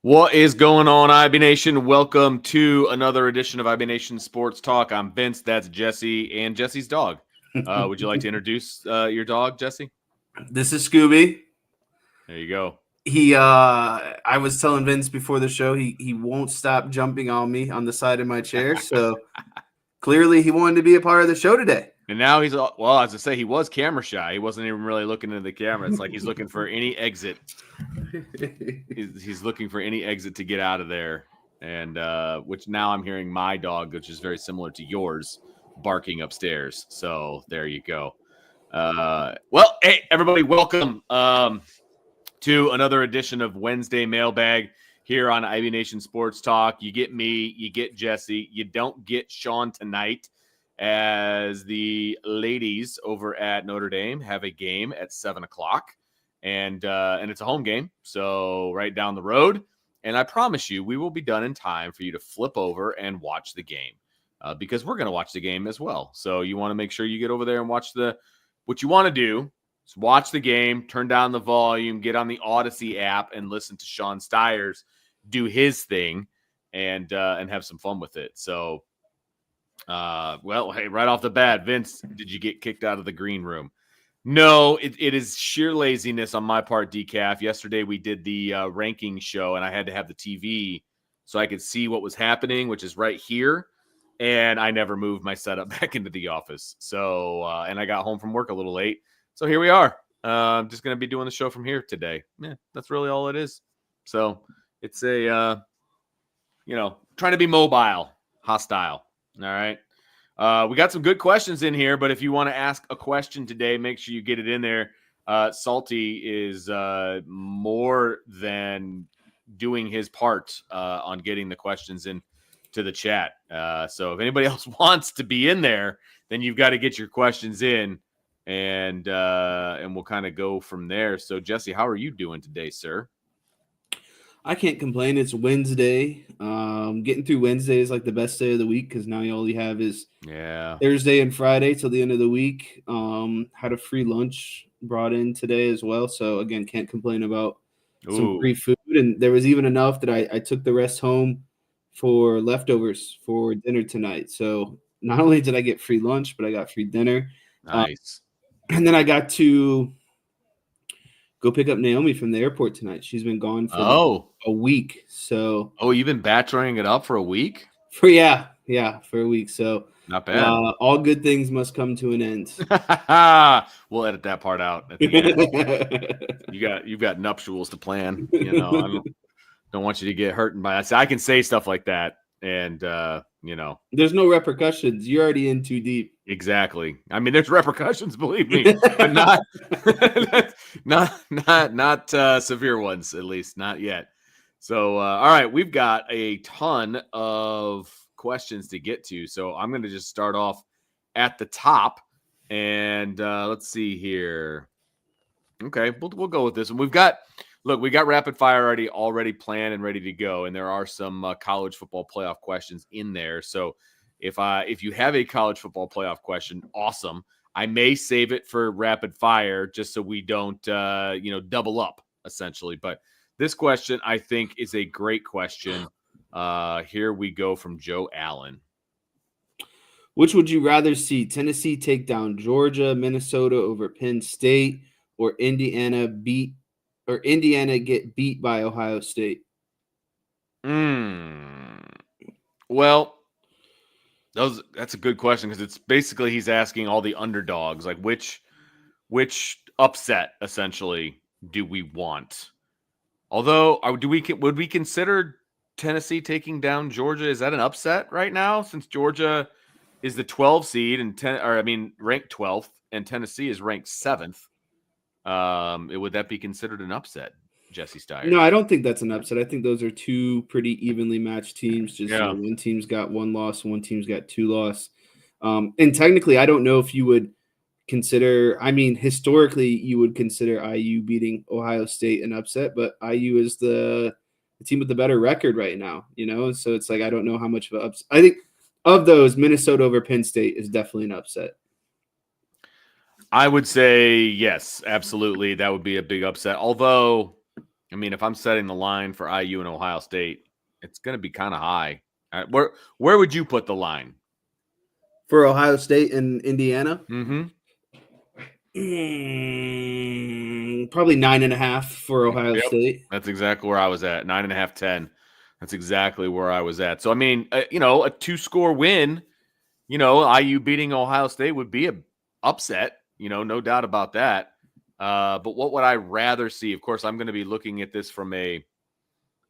What is going on, IB Nation? Welcome to another edition of IB Nation Sports Talk. I'm Vince, that's Jesse, and Jesse's dog. Would you like to introduce your dog, Jesse? This is Scooby. There you go. I was telling Vince before the show, he won't stop jumping on me on the side of my chair. So clearly he wanted to be a part of the show today. And now he's, well, as I say, he was camera shy. He wasn't even really looking into the camera. It's like he's looking for any exit. He's looking for any exit to get out of there. And which now I'm hearing my dog, which is very similar to yours, barking upstairs. So there you go. Well, hey, everybody, welcome to another edition of Wednesday Mailbag here on IB Nation Sports Talk. You get me, you get Jesse. You don't get Sean tonight, as the ladies over at Notre Dame have a game at 7 o'clock, and it's a home game, so right down the road. And I promise you, we will be done in time for you to flip over and watch the game, because we're going to watch the game as well. So you want to make sure you get over there and watch what you want to do is watch the game, turn down the volume, get on the Odyssey app, and listen to Sean Stiers do his thing, and have some fun with it. So. Well, hey, right off the bat, Vince, did you get kicked out of the green room? No, it is sheer laziness on my part, Decaf. Yesterday we did the ranking show, and I had to have the TV so I could see what was happening, which is right here. And I never moved my setup back into the office. So, and I got home from work a little late. So here we are. I'm just going to be doing the show from here today. Yeah, that's really all it is. So it's a, trying to be mobile, hostile. All right. We got some good questions in here, but if you want to ask a question today, make sure you get it in there. Salty is more than doing his part on getting the questions in to the chat. So if anybody else wants to be in there, then you've got to get your questions in, and we'll kind of go from there. So Jesse, how are you doing today, sir? I can't complain. It's Wednesday. Getting through Wednesday is like the best day of the week because now all you have is Thursday and Friday till the end of the week. Had a free lunch brought in today as well. So, again, can't complain about some free food. And there was even enough that I took the rest home for leftovers for dinner tonight. So, not only did I get free lunch, but I got free dinner. Nice. And then I got to go pick up Naomi from the airport tonight. She's been gone for a week. So you've been battering it up for a week? For a week. So not bad. All good things must come to an end. We'll edit that part out at the end. You've got nuptials to plan. I don't want you to get hurt by that. I can say stuff like that, and there's no repercussions. You're already in too deep. Exactly. I mean, there's repercussions, believe me, but not severe ones, at least not yet. So, all right, we've got a ton of questions to get to. So I'm going to just start off at the top, and let's see here. Okay, we'll go with this one. We got rapid fire already planned and ready to go, and there are some college football playoff questions in there. So if you have a college football playoff question, awesome. I may save it for rapid fire just so we don't double up essentially. But this question I think is a great question. Here we go from Joe Allen. Which would you rather see? Tennessee take down Georgia, Minnesota over Penn State, or Indiana get beat by Ohio State? Well, that's a good question because it's basically he's asking all the underdogs, like which upset essentially do we want? Although, would we consider Tennessee taking down Georgia? Is that an upset right now since Georgia is the 12 seed and ranked 12th and Tennessee is ranked 7th? Would that be considered an upset, Jesse Stiers? No, I don't think that's an upset. I think those are two pretty evenly matched teams. One team's got one loss, one team's got two loss. And technically, I don't know if you would consider, historically, you would consider IU beating Ohio State an upset, but IU is the team with the better record right now, So it's like, I don't know how much of an upset. I think of those, Minnesota over Penn State is definitely an upset. I would say yes, absolutely. That would be a big upset. Although I mean, if I'm setting the line for IU and Ohio State, it's going to be kind of high. Where would you put the line? For Ohio State and Indiana? Mm-hmm. Probably 9.5 for Ohio State. That's exactly where I was at. 9.5, 10. That's exactly where I was at. So, I mean, a 2-score win, IU beating Ohio State would be a upset, no doubt about that. But what would I rather see? Of course, I'm going to be looking at this from a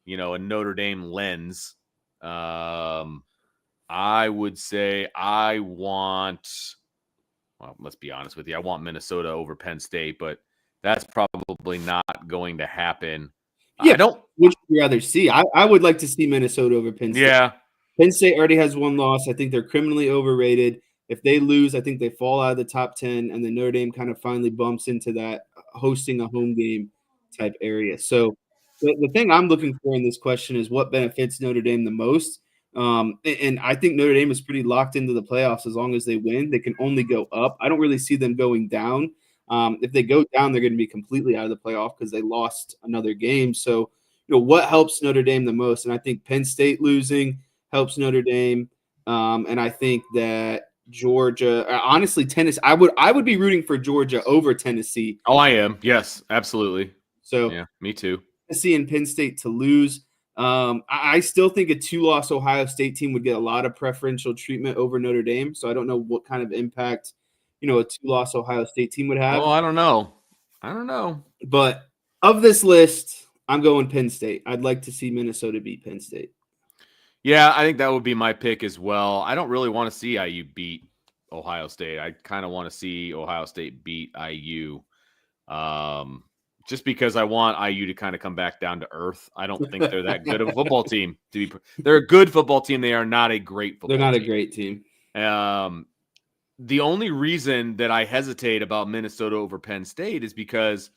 Notre Dame lens. I would say I want, well, let's be honest with you. I want Minnesota over Penn State, but that's probably not going to happen. Yeah, which would you rather see? I would like to see Minnesota over Penn State. Yeah. Penn State already has one loss. I think they're criminally overrated. If they lose, I think they fall out of the top 10, and then Notre Dame kind of finally bumps into that hosting a home game type area. So the thing I'm looking for in this question is what benefits Notre Dame the most. And I think Notre Dame is pretty locked into the playoffs as long as they win. They can only go up. I don't really see them going down. If they go down, they're going to be completely out of the playoff because they lost another game. So, what helps Notre Dame the most? And I think Penn State losing helps Notre Dame. And I think that Georgia, honestly, Tennessee, I would be rooting for Georgia over Tennessee. Oh, I am. Yes, absolutely. So yeah, me too. Tennessee and Penn State to lose. I still think a 2-loss Ohio State team would get a lot of preferential treatment over Notre Dame. So I don't know what kind of impact, a 2-loss Ohio State team would have. Oh, I don't know. But of this list, I'm going Penn State. I'd like to see Minnesota beat Penn State. Yeah, I think that would be my pick as well. I don't really want to see IU beat Ohio State. I kind of want to see Ohio State beat IU. Just because I want IU to kind of come back down to earth. I don't think they're that good of a football team. They're a good football team. They are not a great football team. They're not a great team. The only reason that I hesitate about Minnesota over Penn State is because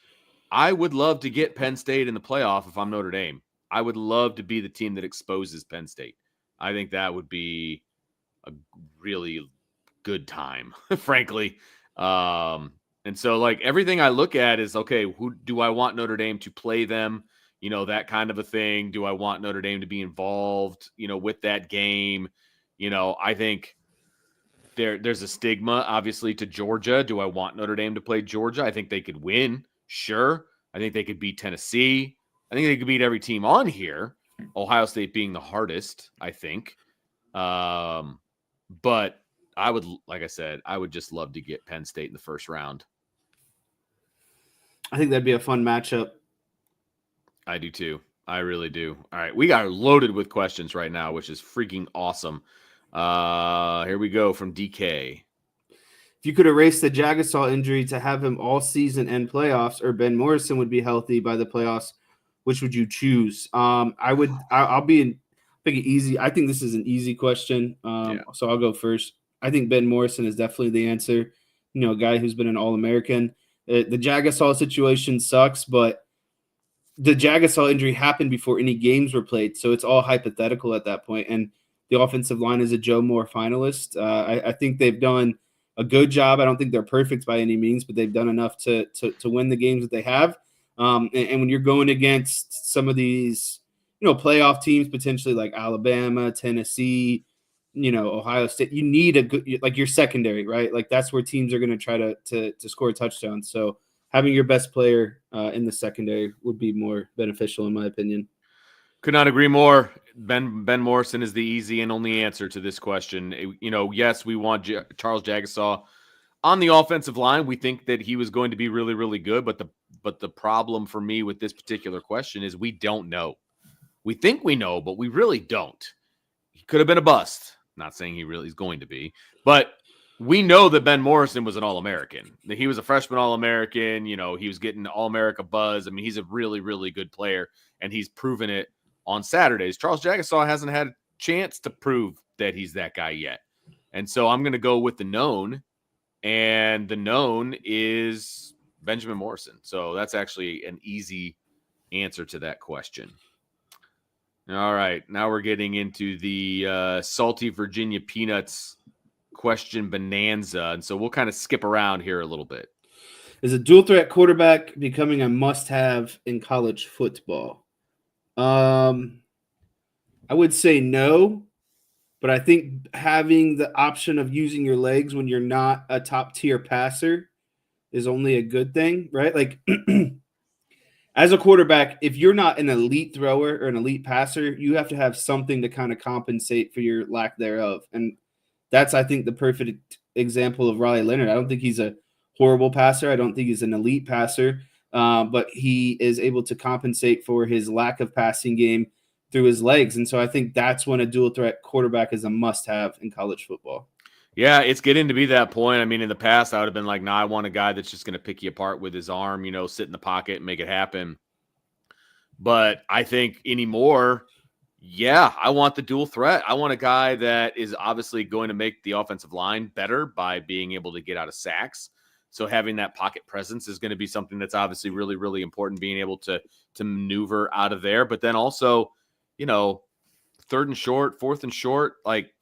I would love to get Penn State in the playoff if I'm Notre Dame. I would love to be the team that exposes Penn State. I think that would be a really good time, frankly. And so, everything I look at is, okay, who do I want Notre Dame to play them? That kind of a thing. Do I want Notre Dame to be involved, with that game? I think there's a stigma, obviously, to Georgia. Do I want Notre Dame to play Georgia? I think they could win. Sure. I think they could beat Tennessee. I think they could beat every team on here. Ohio State being the hardest, I think. But I would, like I said, I would just love to get Penn State in the first round. I think that'd be a fun matchup. I do too. I really do. All right. We got loaded with questions right now, which is freaking awesome. Here we go from DK. If you could erase the Jagasaw injury to have him all season and playoffs, or Ben Morrison would be healthy by the playoffs, which would you choose? I'll be easy. I think this is an easy question. So I'll go first. I think Ben Morrison is definitely the answer. A guy who's been an All-American. The Jagasaw situation sucks, but the Jagasaw injury happened before any games were played, so it's all hypothetical at that point. And the offensive line is a Joe Moore finalist. I think they've done a good job. I don't think they're perfect by any means, but they've done enough to win the games that they have. And when you're going against some of these, playoff teams, potentially like Alabama, Tennessee, Ohio State, you need a good, your secondary, right? That's where teams are going to try to score touchdowns. So having your best player in the secondary would be more beneficial, in my opinion. Could not agree more. Ben Morrison is the easy and only answer to this question. Yes, we want Charles Jagasaw on the offensive line. We think that he was going to be really, really good, but the problem for me with this particular question is we don't know. We think we know, but we really don't. He could have been a bust. Not saying he really is going to be, but we know that Ben Morrison was an All-American. That he was a freshman All-American. He was getting All-America buzz. I mean, he's a really, really good player, and he's proven it on Saturdays. Charles Jagasaw hasn't had a chance to prove that he's that guy yet. And so I'm going to go with the known, and the known is Benjamin Morrison. So that's actually an easy answer to that question. All right, now we're getting into the salty Virginia peanuts question bonanza, and so we'll kind of skip around here a little bit. Is a dual threat quarterback becoming a must-have in college football? I would say no, but I think having the option of using your legs when you're not a top-tier passer is only a good thing, right? Like as a quarterback, if you're not an elite thrower or an elite passer, you have to have something to kind of compensate for your lack thereof. And that's, I think, the perfect example of Riley Leonard. I don't think he's a horrible passer. I don't think he's an elite passer, but he is able to compensate for his lack of passing game through his legs. And so I think that's when a dual threat quarterback is a must-have in college football. Yeah, it's getting to be that point. I mean, in the past, I would have been like, nah, I want a guy that's just going to pick you apart with his arm, sit in the pocket and make it happen. But I think anymore, yeah, I want the dual threat. I want a guy that is obviously going to make the offensive line better by being able to get out of sacks. So having that pocket presence is going to be something that's obviously really, really important, being able to maneuver out of there. But then also, third and short, fourth and short, like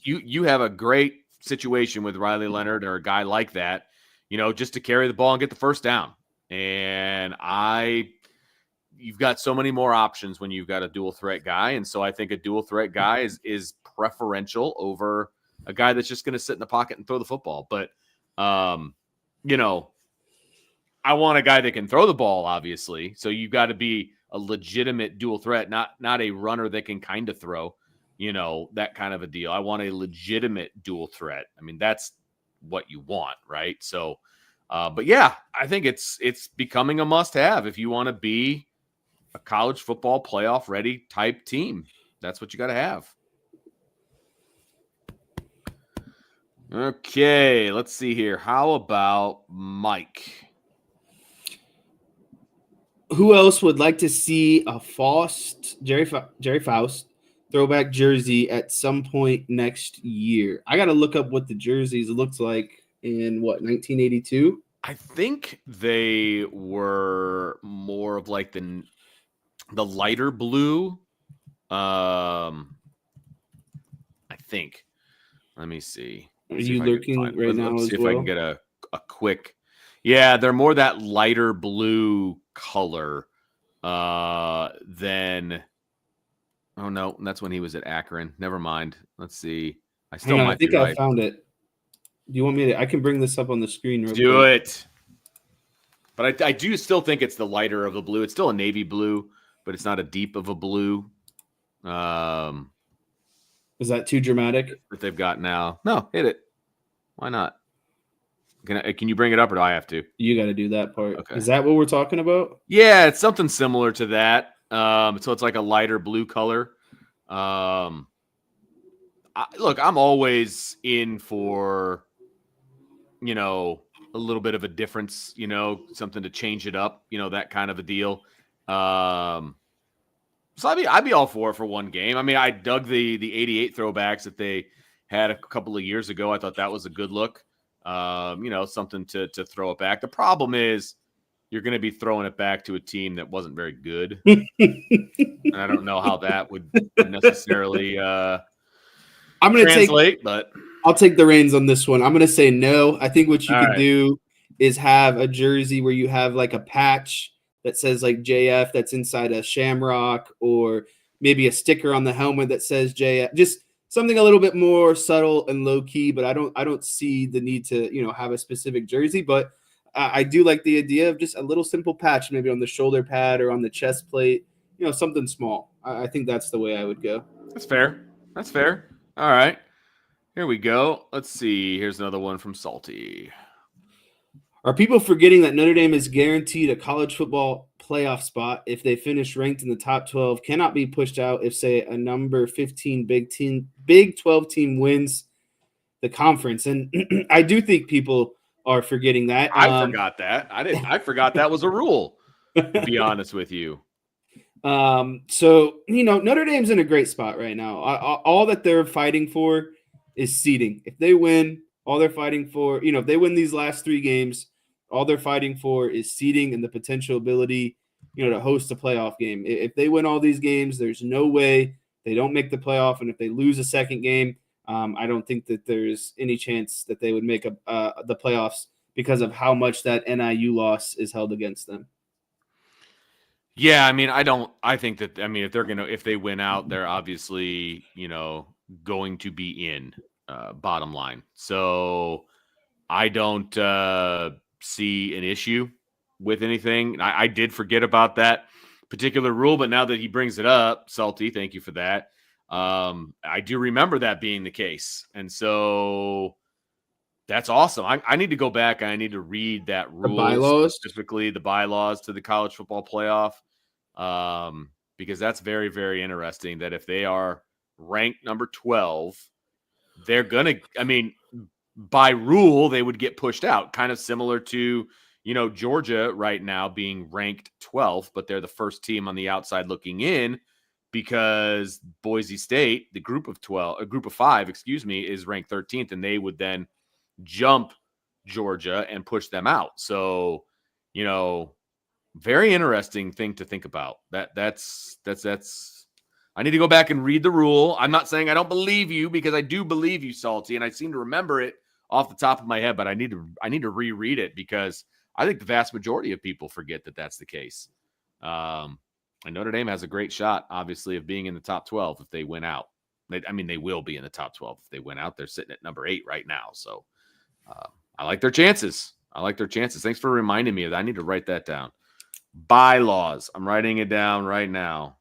you have a great situation with Riley Leonard or a guy like that, just to carry the ball and get the first down. And you've got so many more options when you've got a dual threat guy. And so I think a dual threat guy is preferential over a guy that's just going to sit in the pocket and throw the football. But, I want a guy that can throw the ball, obviously. So you've got to be a legitimate dual threat, not a runner that can kind of throw, that kind of a deal. I want a legitimate dual threat. I mean, that's what you want, right? So, but yeah, I think it's becoming a must-have if you want to be a college football playoff ready type team. That's what you got to have. Okay, let's see here. How about Mike? Who else would like to see a Jerry Faust throwback jersey at some point next year? I got to look up what the jerseys looked like in 1982? I think they were more of like the lighter blue. I think. Let me see. Are you looking right now? Let's see if I can get a quick. Yeah, they're more that lighter blue color than. Oh no, that's when he was at Akron. Never mind. Let's see. I think I found it. Do you want me to? I can bring this up on the screen. Do it. But I do still think it's the lighter of the blue. It's still a navy blue, but it's not a deep of a blue. Is that too dramatic? That they've got now. No, hit it. Why not? Can you bring it up or do I have to? You got to do that part. Okay. Is that what we're talking about? Yeah, it's something similar to that. So it's like a lighter blue color. Look, I'm always in for, a little bit of a difference, something to change it up, that kind of a deal. So I'd be all for it for one game. I mean, I dug the 88 throwbacks that they had a couple of years ago. I thought that was a good look. Something to throw it back. The problem is you're going to be throwing it back to a team that wasn't very good. And I don't know how that would necessarily I'm going to translate, but I'll take the reins on this one. I'm going to say no. I think what you could do is have a jersey where you have like a patch that says like JF that's inside a shamrock, or maybe a sticker on the helmet that says JF. Just something a little bit more subtle and low key, but I don't see the need to, have a specific jersey, but I do like the idea of just a little simple patch, maybe on the shoulder pad or on the chest plate, something small. I think that's the way I would go. That's fair. All right, here we go. Let's see. Here's another one from Salty. Are people forgetting that Notre Dame is guaranteed a college football playoff spot if they finish ranked in the top 12, cannot be pushed out if, say, a number 15 Big 12 team wins the conference? And I do think people are forgetting that. I forgot that. I forgot that was a rule, to be honest with you. So, Notre Dame's in a great spot right now. All that they're fighting for is seeding. If they win, all they're fighting for, if they win these last 3 games, all they're fighting for is seeding and the potential ability, to host a playoff game. If they win all these games, there's no way they don't make the playoff. And if they lose a second game, I don't think that there's any chance that they would make the playoffs because of how much that NIU loss is held against them. Yeah, I mean, I think that, if they win out, they're obviously, going to be in, bottom line. So I don't see an issue with anything. I did forget about that particular rule, but now that he brings it up, Salty, thank you for that. I do remember that being the case. And so that's awesome. I need to go back and I need to read that rule, specifically the bylaws to the college football playoff, because that's very, very interesting that if they are ranked number 12, they're going to, by rule, they would get pushed out, kind of similar to, Georgia right now being ranked 12th, but they're the first team on the outside looking in because Boise State, the group of 5, is ranked 13th, and they would then jump Georgia and push them out. So, very interesting thing to think about. That's I need to go back and read the rule. I'm not saying I don't believe you, because I do believe you, Salty, and I seem to remember it off the top of my head, but I need to reread it because I think the vast majority of people forget that that's the case. And Notre Dame has a great shot, obviously, of being in the top 12 if they win out. They will be in the top 12 if they win out. They're sitting at number 8 right now. So I like their chances. Thanks for reminding me of that. I need to write that down. Bylaws. I'm writing it down right now.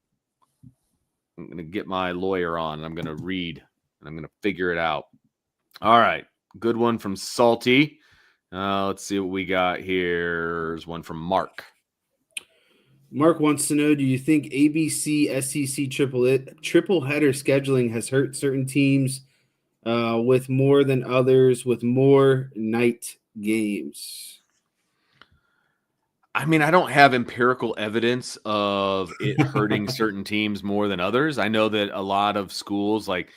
I'm going to get my lawyer on. I'm going to read, and I'm going to figure it out. All right. Good one from Salty. Let's see what we got here. There's one from Mark. Mark wants to know, do you think ABC SEC triple header scheduling has hurt certain teams with more than others with more night games? I don't have empirical evidence of it hurting certain teams more than others. I know that a lot of schools, like,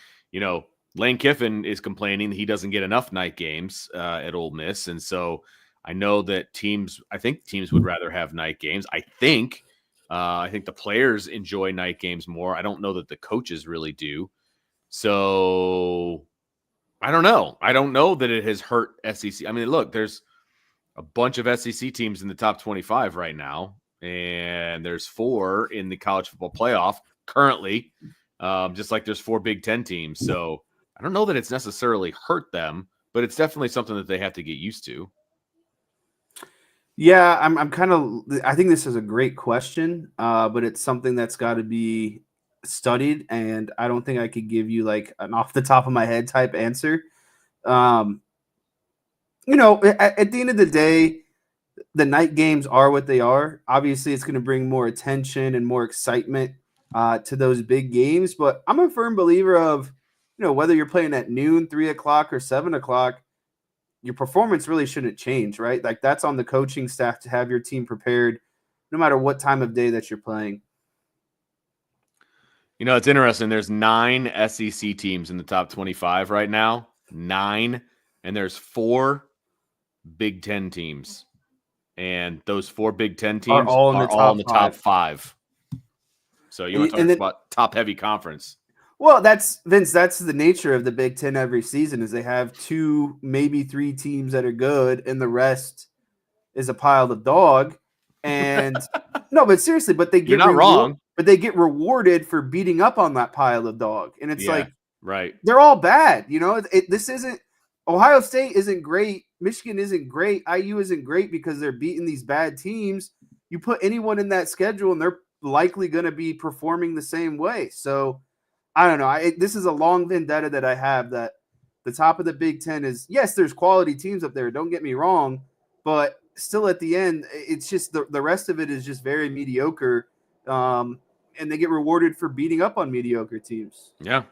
Lane Kiffin is complaining that he doesn't get enough night games at Ole Miss. And so I know that teams would rather have night games. I think the players enjoy night games more. I don't know that the coaches really do. So I don't know. I don't know that it has hurt SEC. Look, there's a bunch of SEC teams in the top 25 right now, and there's 4 in the college football playoff currently, just like there's 4 Big Ten teams. So I don't know that it's necessarily hurt them, but it's definitely something that they have to get used to. Yeah, I think this is a great question, but it's something that's got to be studied, and I don't think I could give you like an off the top of my head type answer. At the end of the day, the night games are what they are. Obviously, it's going to bring more attention and more excitement to those big games, but I'm a firm believer of, whether you're playing at noon, 3 o'clock, or 7 o'clock, your performance really shouldn't change, right? Like, that's on the coaching staff to have your team prepared no matter what time of day that you're playing. It's interesting. There's 9 SEC teams in the top 25 right now. 9. And there's 4 Big Ten teams. And those 4 Big Ten teams are all in the top 5. So you want to talk about top-heavy conference. Well, that's the nature of the Big Ten every season, is they have 2, maybe 3 teams that are good, and the rest is a pile of dog. And no, but seriously, you're not wrong. But they get rewarded for beating up on that pile of dog. And it's right. They're all bad. This isn't Ohio State isn't great. Michigan isn't great. IU isn't great because they're beating these bad teams. You put anyone in that schedule and they're likely going to be performing the same way. So I don't know. This is a long vendetta that I have, that the top of the Big Ten is, yes, there's quality teams up there. Don't get me wrong. But still at the end, it's just the rest of it is just very mediocre. And they get rewarded for beating up on mediocre teams. Yeah.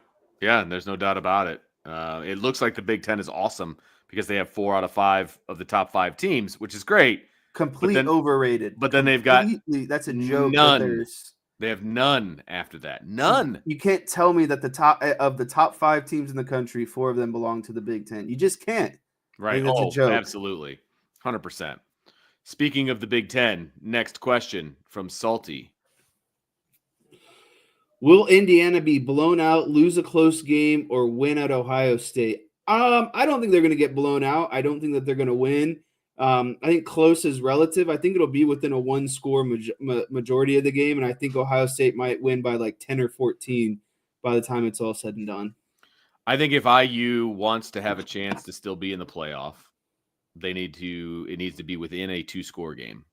Yeah. And there's no doubt about it. It looks like the Big Ten is awesome because they have 4 out of 5 of the top 5 teams, which is great. Overrated. But then they've got that's a joke. None. They have none after that. None. You can't tell me that the top 5 teams in the country, 4 of them belong to the Big Ten. You just can't. Right. That's a joke. Absolutely. 100%. Speaking of the Big Ten, next question from Salty. Will Indiana be blown out, lose a close game, or win at Ohio State? I don't think they're going to get blown out. I don't think that they're going to win. I think close is relative. I think it'll be within a one-score majority of the game, and I think Ohio State might win by like 10 or 14 by the time it's all said and done. I think if IU wants to have a chance to still be in the playoff, it needs to be within a 2-score game.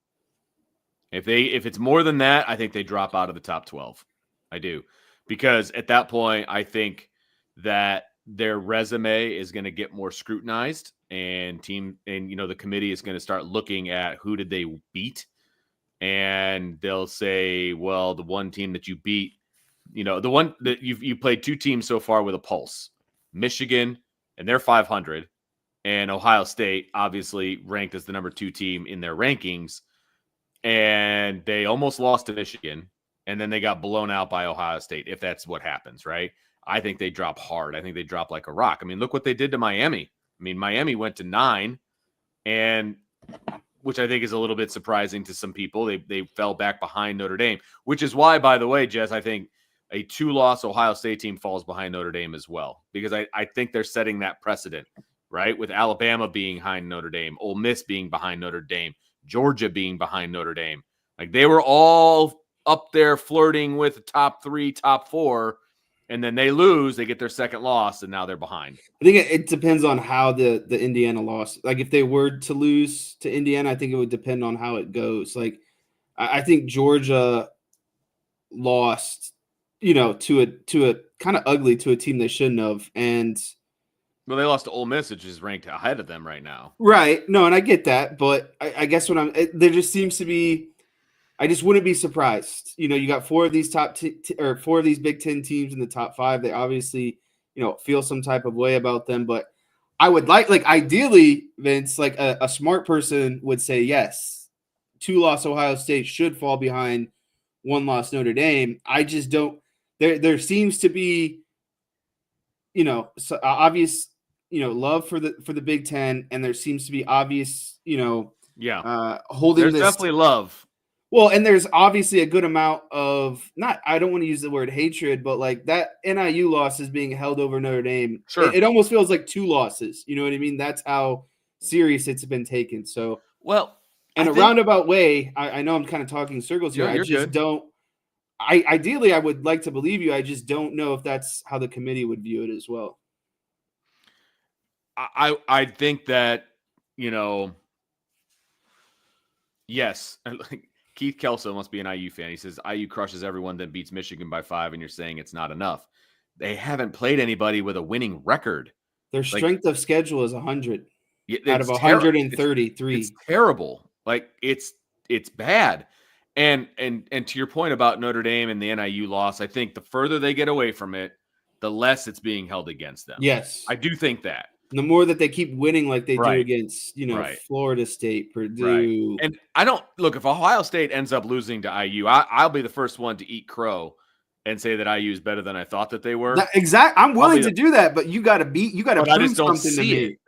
If it's more than that, I think they drop out of the top 12. I do. Because at that point, I think that their resume is going to get more scrutinized, and the committee is going to start looking at who did they beat, and they'll say, well, the one team that you beat, the one that you played 2 teams so far with a pulse, Michigan, and they're 500, and Ohio State, obviously ranked as the number 2 team in their rankings, and they almost lost to Michigan, and then they got blown out by Ohio State, if that's what happens, right? I think they drop hard. I think they drop like a rock. I mean, look what they did to Miami. I mean, Miami went to 9, and which I think is a little bit surprising to some people. They fell back behind Notre Dame, which is why, by the way, Jess, I think a 2-loss Ohio State team falls behind Notre Dame as well, because I think they're setting that precedent, right? With Alabama being behind Notre Dame, Ole Miss being behind Notre Dame, Georgia being behind Notre Dame. Like, they were all up there flirting with the top 3, top 4, and then they lose, they get their second loss, and now they're behind. I think it depends on how the Indiana loss. Like, if they were to lose to Indiana, I think it would depend on how it goes. Like, I think Georgia lost, to a kind of ugly to a team they shouldn't have, and well, they lost to Ole Miss, which is ranked ahead of them right now. Right. No, and I get that, but I guess there just seems to be. I just wouldn't be surprised. You got 4 of these 4 of these Big Ten teams in the top 5. They obviously, feel some type of way about them. But I would like ideally, Vince, like a smart person would say, yes, 2-loss Ohio State should fall behind 1-loss Notre Dame. I just don't. There seems to be, obvious, love for the Big Ten, and there seems to be obvious, holding. There's definitely love. Well, and there's obviously a good amount of I don't want to use the word hatred, but like that NIU loss is being held over Notre Dame. Sure. It almost feels like 2 losses. You know what I mean? That's how serious it's been taken. So, well, in a roundabout way, I know I'm kind of talking circles here. I just don't. Ideally, I would like to believe you. I just don't know if that's how the committee would view it as well. I think that, yes. Keith Kelso must be an IU fan. He says IU crushes everyone, then beats Michigan by 5, and you're saying it's not enough. They haven't played anybody with a winning record. Their strength of schedule is 100 out of 133. It's terrible. Like, it's bad. And to your point about Notre Dame and the NIU loss, I think the further they get away from it, the less it's being held against them. Yes. I do think that. The more that they keep winning like they do against, Florida State, Purdue. Right. And I don't – look, if Ohio State ends up losing to IU, I'll be the first one to eat crow and say that IU is better than I thought that they were. Exactly. I'm willing to do that, but you got to prove I just don't something see to me. it.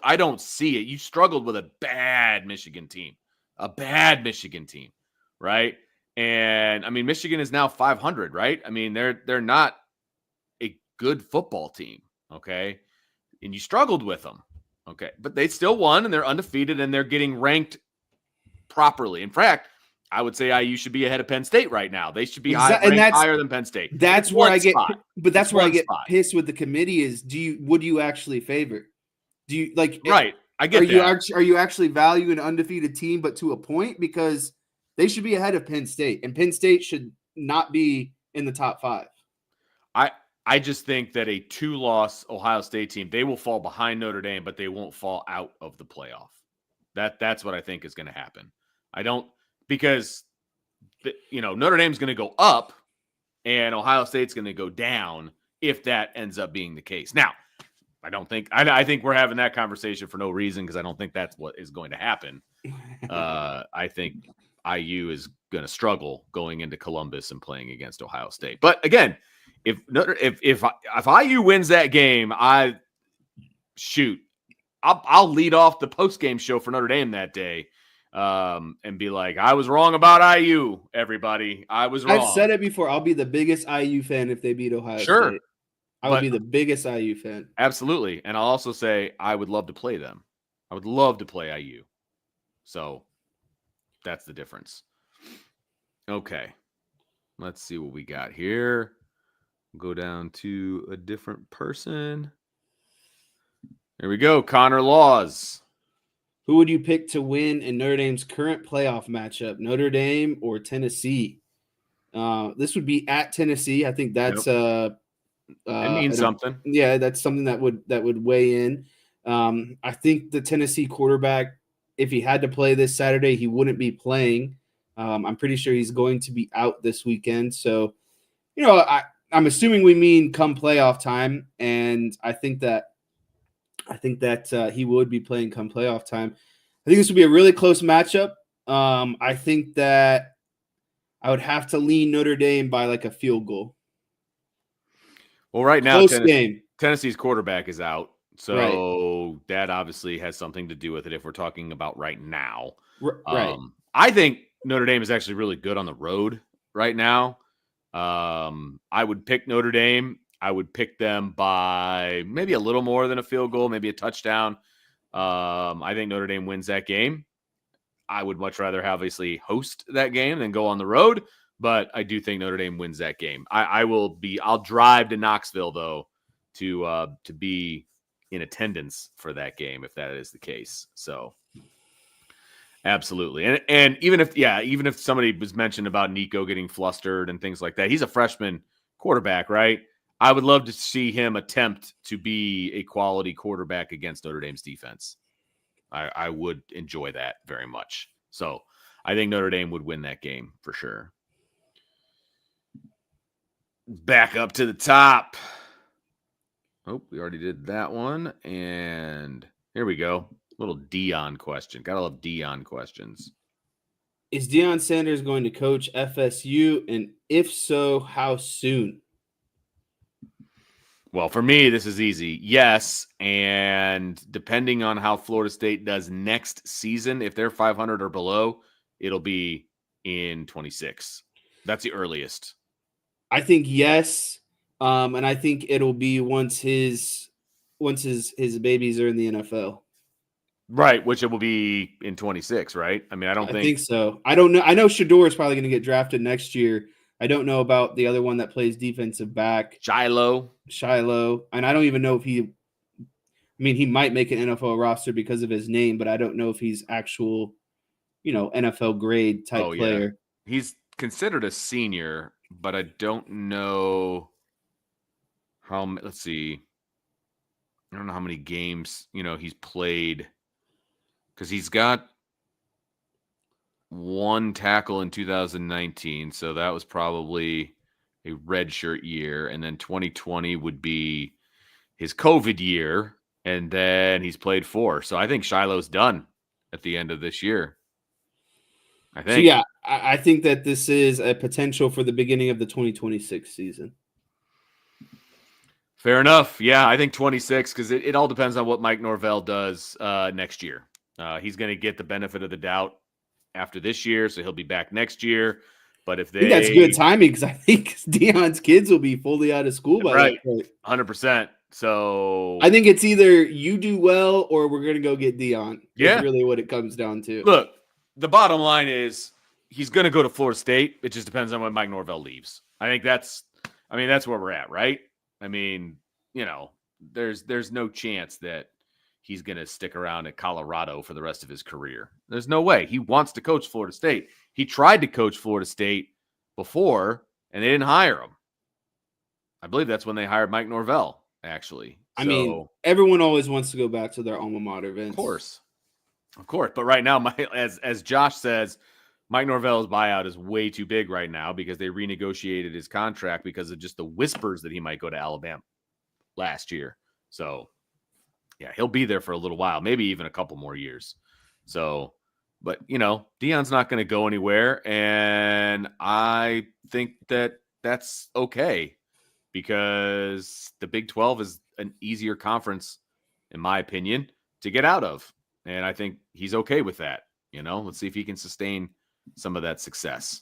I don't see it. You struggled with a bad Michigan team, right? And, I mean, Michigan is now 500, right? I mean, they're not a good football team, okay? And you struggled with them, okay? But they still won, and they're undefeated, and they're getting ranked properly. In fact, I would say IU should be ahead of Penn State right now. They should be ranked higher than Penn State. That's where I get pissed with the committee is, would you actually favor? Do you like? Right, I get that. Are you actually value an undefeated team, but to a point? Because they should be ahead of Penn State, and Penn State should not be in the top 5. I just think that a 2-loss Ohio State team, they will fall behind Notre Dame, but they won't fall out of the playoff. That's what I think is going to happen. Because Notre Dame's going to go up and Ohio State's going to go down if that ends up being the case. Now, I think we're having that conversation for no reason, because I don't think that's what is going to happen. I think IU is going to struggle going into Columbus and playing against Ohio State. But again, if IU wins that game, I'll lead off the post-game show for Notre Dame that day, and be like, I was wrong about IU, everybody. I was wrong. I've said it before. I'll be the biggest IU fan if they beat Ohio State. I would be the biggest IU fan. Absolutely. And I'll also say I would love to play them. I would love to play IU. So that's the difference. Okay. Let's see what we got here. Go down to a different person. There we go. Connor Laws. Who would you pick to win in Notre Dame's current playoff matchup, Notre Dame or Tennessee? This would be at Tennessee. I think that's it means something. Yeah, that's something that would weigh in. I think the Tennessee quarterback, if he had to play this Saturday, he wouldn't be playing. I'm pretty sure he's going to be out this weekend. So, I'm assuming we mean come playoff time, and I think that he would be playing come playoff time. I think this would be a really close matchup. I think that I would have to lean Notre Dame by like a field goal. Well, right now, Tennessee's quarterback is out. So that obviously has something to do with it if we're talking about right now. Right. I think Notre Dame is actually really good on the road right now. I would pick Notre Dame. I would pick them by maybe a little more than a field goal, maybe a touchdown. I think Notre Dame wins that game. I would much rather obviously host that game than go on the road, but I do think Notre Dame wins that game. I'll drive to Knoxville though to be in attendance for that game if that is the case. So absolutely. And even if somebody was mentioned about Nico getting flustered and things like that, he's a freshman quarterback, right? I would love to see him attempt to be a quality quarterback against Notre Dame's defense. I would enjoy that very much. So I think Notre Dame would win that game for sure. Back up to the top. Oh, we already did that one. And here we go. Little Deion question. Gotta love Deion questions. Is Deion Sanders going to coach FSU? And if so, how soon? Well, for me, this is easy. Yes, and depending on how Florida State does next season, if they're 500 or below, it'll be in 26. That's the earliest. I think yes, and I think it'll be once his babies are in the NFL. Right, which it will be in 26, right? I mean, I think so. I don't know. I know Shedeur is probably going to get drafted next year. I don't know about the other one that plays defensive back. Shiloh. And I don't even know if he might make an NFL roster because of his name, but I don't know if he's actual, NFL grade type player. Yeah. He's considered a senior, but I don't know let's see. I don't know how many games, he's played because he's got one tackle in 2019. So that was probably a redshirt year. And then 2020 would be his COVID year. And then he's played 4. So I think Shiloh's done at the end of this year. I think. So yeah, I think that this is a potential for the beginning of the 2026 season. Fair enough. Yeah, I think 26 because it all depends on what Mike Norvell does next year. He's going to get the benefit of the doubt after this year, so he'll be back next year. But if I think that's good timing because I think Deion's kids will be fully out of school by that point. 100%. So I think it's either you do well or we're going to go get Deion. Yeah, that's really what it comes down to. Look, the bottom line is he's going to go to Florida State. It just depends on when Mike Norvell leaves. I think that's where we're at, right? I mean, there's no chance that he's going to stick around at Colorado for the rest of his career. There's no way. He wants to coach Florida State. He tried to coach Florida State before, and they didn't hire him. I believe that's when they hired Mike Norvell, actually. I mean, everyone always wants to go back to their alma mater, Vince. Of course. But right now, as Josh says, Mike Norvell's buyout is way too big right now because they renegotiated his contract because of just the whispers that he might go to Alabama last year. So, yeah, he'll be there for a little while, maybe even a couple more years. So, but, Deion's not going to go anywhere. And I think that that's okay because the Big 12 is an easier conference, in my opinion, to get out of. And I think he's okay with that. Let's see if he can sustain some of that success.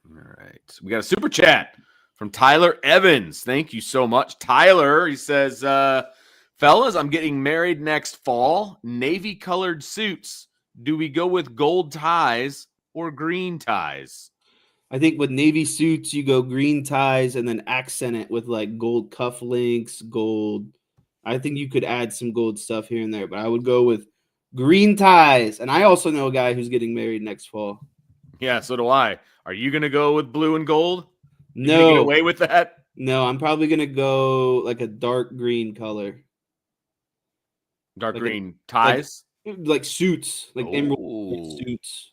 All right. We got a super chat from Tyler Evans. Thank you so much, Tyler. He says, Fellas, I'm getting married next fall. Navy colored suits. Do we go with gold ties or green ties? I think with navy suits, you go green ties and then accent it with like gold cufflinks, gold. I think you could add some gold stuff here and there, but I would go with green ties. And I also know a guy who's getting married next fall. Yeah, so do I. Are you going to go with blue and gold? No. You get away with that? No, I'm probably going to go like a dark green color. Dark green ties? Like suits, like emerald suits.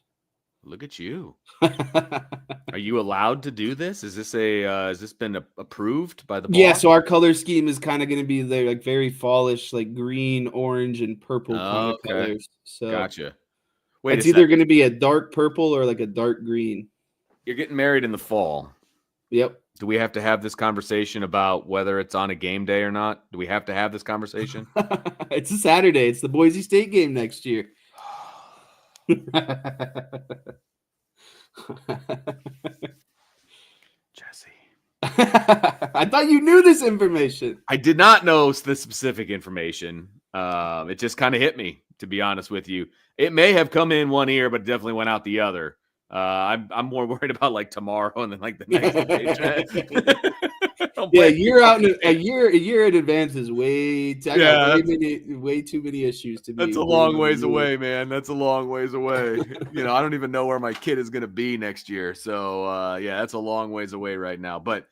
Look at you. Are you allowed to do this? Is this has this been approved by the boss? Yeah, so our color scheme is kind of going to be there, like very fallish, like green, orange, and purple kind of colors. So gotcha. Wait, it's either going to be a dark purple or like a dark green. You're getting married in the fall. Yep. Do we have to have this conversation about whether it's on a game day or not? Do we have to have this conversation? It's a Saturday. It's the Boise State game next year. Jesse. I thought you knew this information. I did not know the specific information. It just kind of hit me, to be honest with you. It may have come in one ear, but definitely went out the other. I'm more worried about like tomorrow and then like the next day. Yeah, you're out in a year in advance is way too many issues to be. That's a long ways away, man. That's a long ways away. I don't even know where my kid is going to be next year. So that's a long ways away right now. But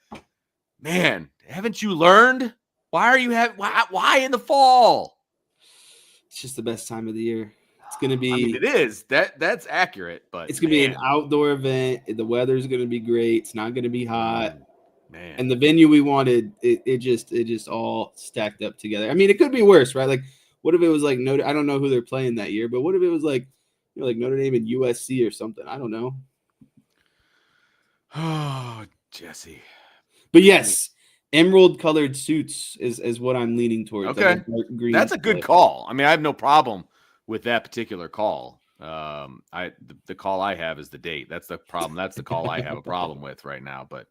man, haven't you learned? Why are you why in the fall? It's just the best time of the year. It's going to be. I mean, it is. That's accurate, but it's going to be an outdoor event. The weather's going to be great. It's not going to be hot. Man. And the venue we wanted, it just all stacked up together. I mean, it could be worse, right? Like, what if it was like I don't know who they're playing that year, but what if it was like like Notre Dame and USC or something? I don't know. Oh, Jesse. But yes, emerald colored suits is what I'm leaning towards. Okay, like green. That's a good call. I mean, I have no problem with that particular call. The call I have is the date. That's the problem. That's the call I have a problem with right now. But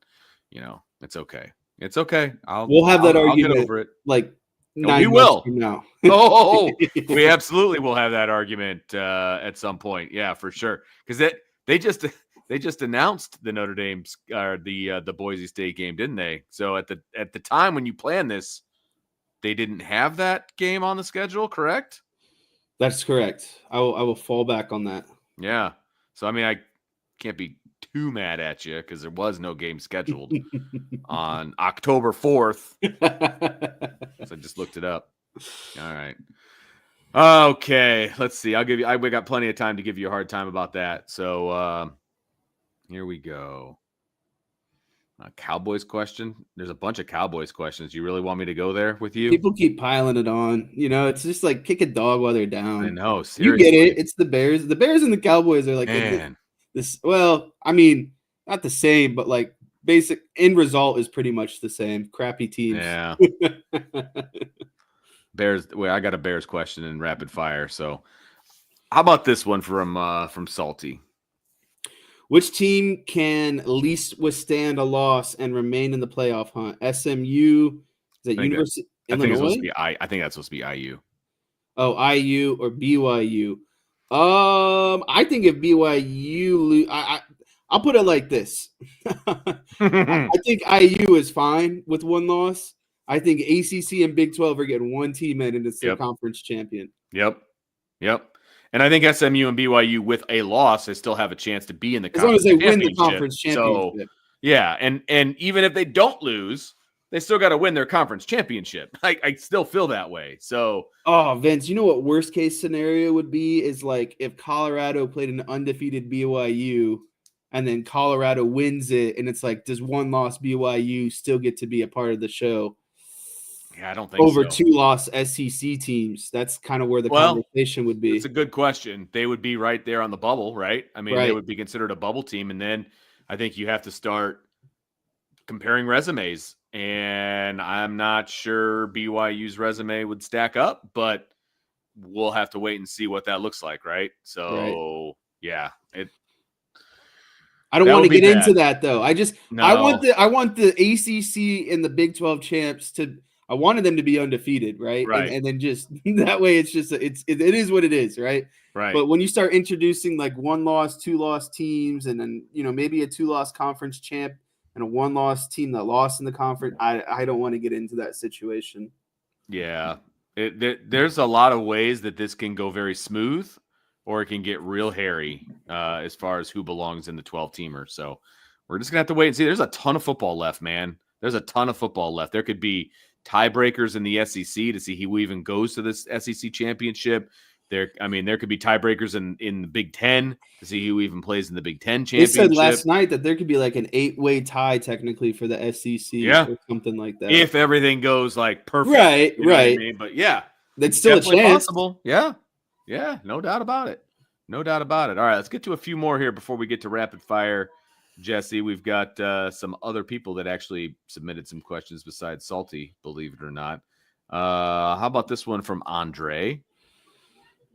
it's okay. It's okay. We'll have that argument. I'll get over it. Like we will now. We absolutely will have that argument at some point. Yeah, for sure. Because they just announced the Notre Dame's the Boise State game, didn't they? So at the time when you plan this, they didn't have that game on the schedule, correct? That's correct. I will fall back on that. Yeah. So I mean, I can't be too mad at you because there was no game scheduled on October 4th. So I just looked it up. All right. Okay. Let's see. We got plenty of time to give you a hard time about that. So here we go. A Cowboys question. There's a bunch of Cowboys questions. You really want me to go there with you? People keep piling it on. It's just like kick a dog while they're down. I know. Seriously. You get it. It's the Bears. The Bears and the Cowboys are like this. Well, I mean, not the same, but like basic end result is pretty much the same. Crappy teams. Yeah. Bears. Wait, I got a Bears question in rapid fire. So, how about this one from Salty? Which team can least withstand a loss and remain in the playoff hunt? SMU? Is that University of Illinois? I think that's supposed to be IU. Oh, IU or BYU. I think if BYU, I'll put it like this. I think IU is fine with one loss. I think ACC and Big 12 are getting one team in, and it's their conference champion. Yep. And I think SMU and BYU with a loss, they still have a chance to be in the conference championship. As long as they win the conference championship. So, yeah, and even if they don't lose, they still got to win their conference championship. I still feel that way. So, Vince, you know what worst case scenario would be is like if Colorado played an undefeated BYU and then Colorado wins it, and it's like, does one loss BYU still get to be a part of the show? Yeah, I don't think over so. 2-loss SEC teams. That's kind of where the conversation would be. It's a good question. They would be right there on the bubble, right? I mean, They would be considered a bubble team, and then I think you have to start comparing resumes. And I'm not sure BYU's resume would stack up, but we'll have to wait and see what that looks like, right? So, yeah, I don't want to get into that though. I want the ACC and the Big 12 champs to. I wanted them to be undefeated, right? Right. And then just that way, it's just it is what it is, right? Right. But when you start introducing like 1-loss, 2-loss teams, and then maybe a 2-loss conference champ and a 1-loss team that lost in the conference, I don't want to get into that situation. Yeah, there's a lot of ways that this can go very smooth, or it can get real hairy as far as who belongs in the 12-teamer. So we're just gonna have to wait and see. There's a ton of football left, man. There's a ton of football left. There could be tiebreakers in the SEC to see who even goes to this SEC championship. There could be tiebreakers in the Big Ten to see who even plays in the Big Ten championship. They said last night that there could be like an 8-way tie technically for the SEC or something like that. If everything goes like perfect. Right, right. I mean? But yeah, that's still a chance. Possible. Yeah, no doubt about it. No doubt about it. All right, let's get to a few more here before we get to rapid fire. Jesse, we've got some other people that actually submitted some questions besides Salty, believe it or not. How about this one from Andre?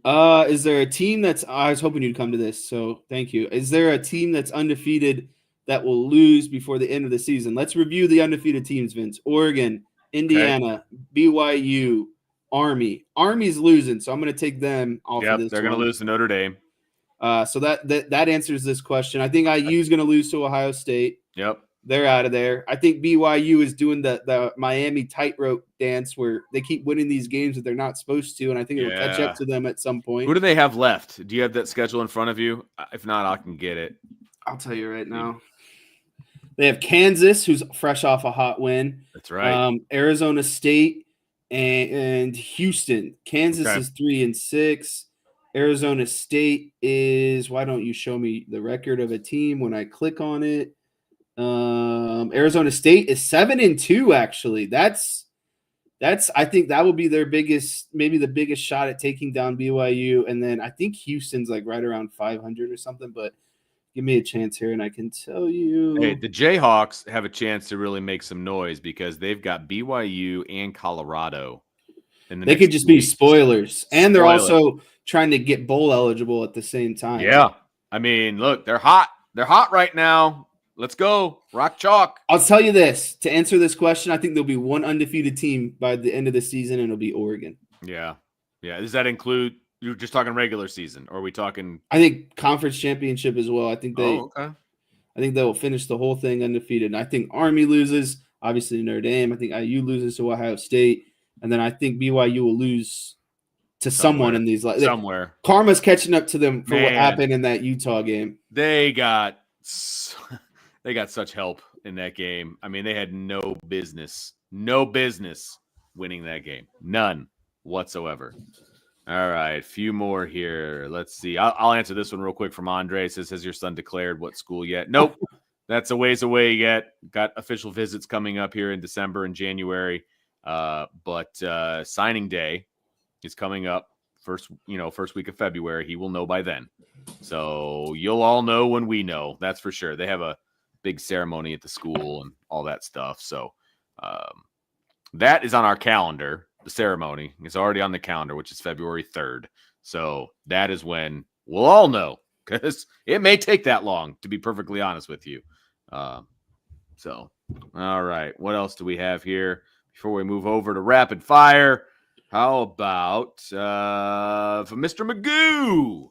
Is there a team I was hoping you'd come to this, so thank you. Is there a team that's undefeated that will lose before the end of the season? Let's review the undefeated teams, Vince. Oregon, Indiana, BYU, Army. Army's losing, so I'm going to take them off of this. They're going to lose to Notre Dame. So that answers this question. I think IU's going to lose to Ohio State. Yep. They're out of there. I think BYU is doing the Miami tightrope dance where they keep winning these games that they're not supposed to, and I think it'll catch up to them at some point. Who do they have left? Do you have that schedule in front of you? If not, I can get it. I'll tell you right now. They have Kansas, who's fresh off a hot win. That's right. Arizona State and Houston. Kansas is 3-6. Arizona State is, why don't you show me the record of a team when I click on it? Arizona State is 7-2. Actually, that's I think that will be their maybe the biggest shot at taking down BYU. And then I think Houston's like right around 500 or something. But give me a chance here, and I can tell you. Hey, the Jayhawks have a chance to really make some noise because they've got BYU and Colorado. They could just be spoilers, and they're also trying to get bowl eligible at the same time. Yeah, I mean, look, they're hot. They're hot right now. Let's go. Rock chalk. I'll tell you this. To answer this question, I think there'll be one undefeated team by the end of the season, and it'll be Oregon. Yeah. Does that include – you're just talking regular season, or are we talking – I think conference championship as well. I think okay. I think they'll finish the whole thing undefeated. And I think Army loses, obviously Notre Dame. I think IU loses to Ohio State. And then I think BYU will lose to someone in these – somewhere. Karma's catching up to them for what happened in that Utah game. They got such help in that game. I mean, they had no business winning that game. None whatsoever. All right, few more here. Let's see. I'll answer this one real quick from Andre. It says, has your son declared what school yet? Nope. That's a ways away yet. Got official visits coming up here in December and January. But signing day is coming up first week of February. He will know by then. So you'll all know when we know. That's for sure. They have a big ceremony at the school and all that stuff. So that is on our calendar. The ceremony is already on the calendar, which is February 3rd. So that is when we'll all know, because it may take that long, to be perfectly honest with you. All right. What else do we have here before we move over to rapid fire? How about for Mr. Magoo?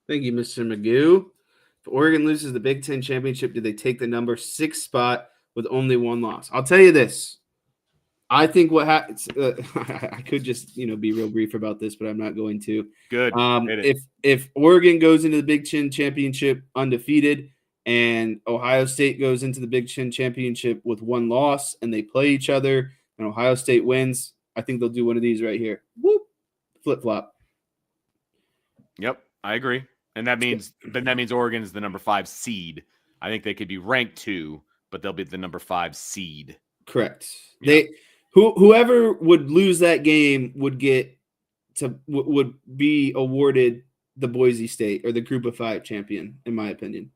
Thank you, Mr. Magoo. If Oregon loses the Big Ten championship, do they take the number 6 spot with only one loss? I'll tell you this. I think what happens, I could just, be real brief about this, but I'm not going to. Good. If Oregon goes into the Big Ten championship undefeated and Ohio State goes into the Big Ten championship with one loss and they play each other and Ohio State wins, I think they'll do one of these right here. Whoop. Flip-flop. Yep, I agree. And that means Oregon is the number 5 seed. I think they could be ranked 2, but they'll be the number 5 seed. Correct. Yeah. Whoever would lose that game would be awarded the Boise State or the Group of 5 champion, in my opinion.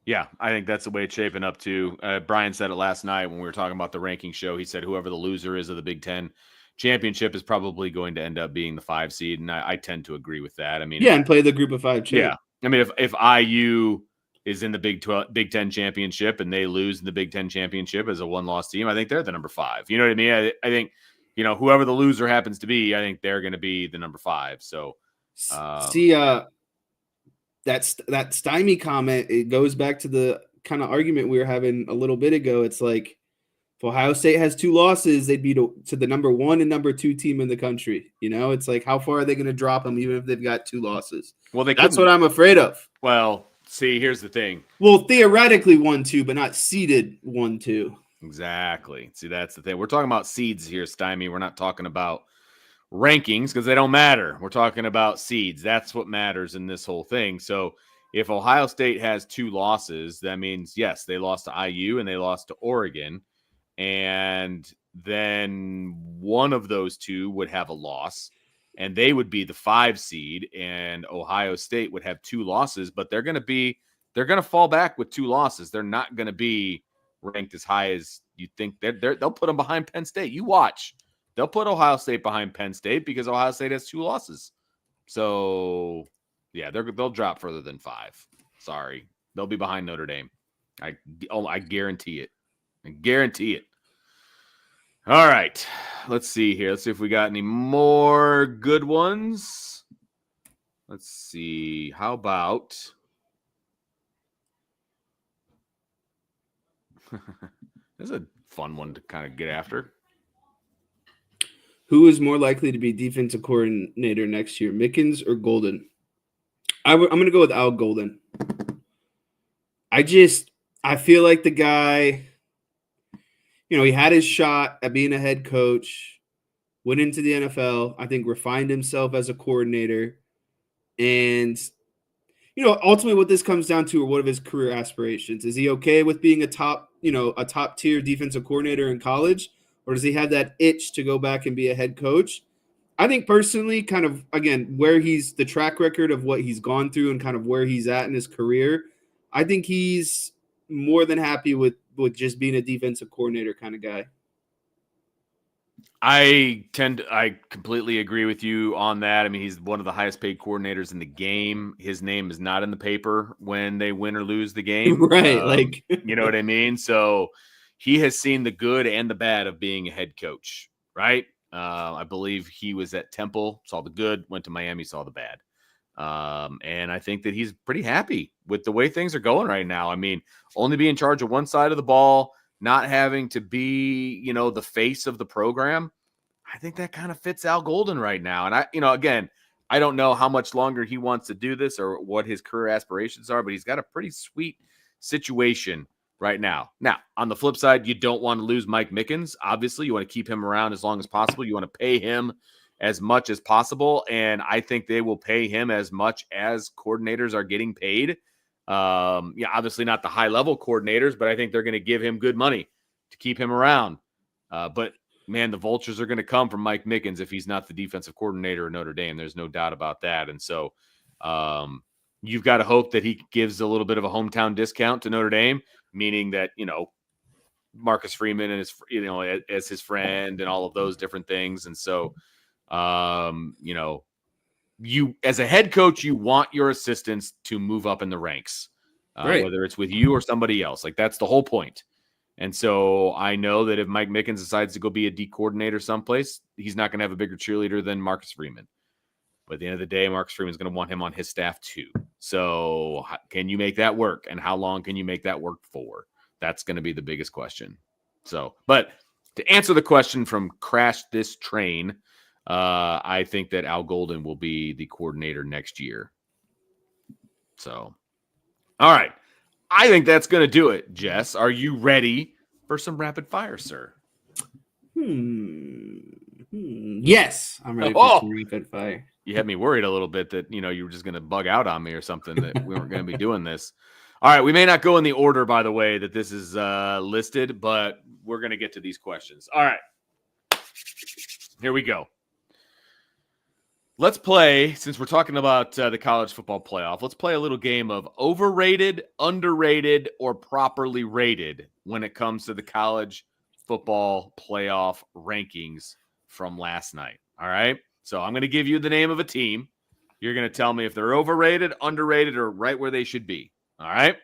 Yeah, I think that's the way it's shaping up too. Brian said it last night when we were talking about the ranking show. He said whoever the loser is of the Big Ten championship is probably going to end up being the 5 seed, and I tend to agree with that. I mean, and play the Group of 5 champ. Yeah, I mean, if is in the Big Ten championship and they lose in the Big Ten championship as a one-loss team, I think they're the number 5. You know what I mean? I think, whoever the loser happens to be, I think they're going to be the number 5. So, that stymie comment, it goes back to the kind of argument we were having a little bit ago. It's like, if Ohio State has 2 losses, they'd be to the number 1 and number 2 team in the country. It's like, how far are they going to drop them even if they've got 2 losses? Well, that's what I'm afraid of. Well, see, here's the thing. Well, theoretically 1-2, but not seeded 1-2. Exactly. See, that's the thing. We're talking about seeds here, Stymie. We're not talking about rankings because they don't matter. We're talking about seeds. That's what matters in this whole thing. So if Ohio State has 2 losses, that means, yes, they lost to IU and they lost to Oregon. And then one of those 2 would have a loss, and they would be the 5 seed, and Ohio State would have 2 losses, but they're going to fall back with 2 losses. They're not going to be ranked as high as you think. They'll put them behind Penn State. You watch. They'll put Ohio State behind Penn State because Ohio State has 2 losses. So, yeah, they'll drop further than 5. Sorry. They'll be behind Notre Dame. I guarantee it. I guarantee it. All right. Let's see here. Let's see if we got any more good ones. Let's see. How about this is a fun one to kind of get after. Who is more likely to be defensive coordinator next year, Mickens or Golden? I'm going to go with Al Golden. I feel like the guy, he had his shot at being a head coach, went into the NFL, I think refined himself as a coordinator. And, ultimately what this comes down to are what of his career aspirations. Is he okay with being a top tier defensive coordinator in college? Or does he have that itch to go back and be a head coach? I think personally, kind of, again, where he's the track record of what he's gone through and kind of where he's at in his career, I think he's more than happy with just being a defensive coordinator kind of guy. I completely agree with you on that. I mean, he's one of the highest paid coordinators in the game. His name is not in the paper when they win or lose the game. Right. You know what I mean? So he has seen the good and the bad of being a head coach, right? I believe he was at Temple, saw the good, went to Miami, saw the bad. And I think that he's pretty happy with the way things are going right now. I mean, only be in charge of one side of the ball, not having to be, the face of the program. I think that kind of fits Al Golden right now. And again, I don't know how much longer he wants to do this or what his career aspirations are, but he's got a pretty sweet situation right now. Now, on the flip side, you don't want to lose Mike Mickens. Obviously, you want to keep him around as long as possible. You want to pay him as much as possible, and I think they will pay him as much as coordinators are getting paid. Obviously not the high-level coordinators, but I think they're going to give him good money to keep him around. But, man, the vultures are going to come from Mike Mickens if he's not the defensive coordinator of Notre Dame. There's no doubt about that. And so you've got to hope that he gives a little bit of a hometown discount to Notre Dame, meaning that, Marcus Freeman and as his friend and all of those different things. And so, you as a head coach, you want your assistants to move up in the ranks, right, whether it's with you or somebody else. Like, that's the whole point. And so I know that if Mike Mickens decides to go be a D coordinator someplace, he's not going to have a bigger cheerleader than Marcus Freeman. But at the end of the day, Marcus Freeman is going to want him on his staff too. So can you make that work? And how long can you make that work for? That's going to be the biggest question. So, but to answer the question from Crash This Train, I think that Al Golden will be the coordinator next year. So, all right. I think that's going to do it. Jess, are you ready for some rapid fire, sir? Yes, I'm ready for some rapid fire. You had me worried a little bit that, you were just going to bug out on me or something, that we weren't going to be doing this. All right. We may not go in the order, by the way, that this is listed, but we're going to get to these questions. All right. Here we go. Let's play, since we're talking about the college football playoff, let's play a little game of overrated, underrated, or properly rated when it comes to the college football playoff rankings from last night. All right. So I'm going to give you the name of a team. You're going to tell me if they're overrated, underrated, or right where they should be. All right.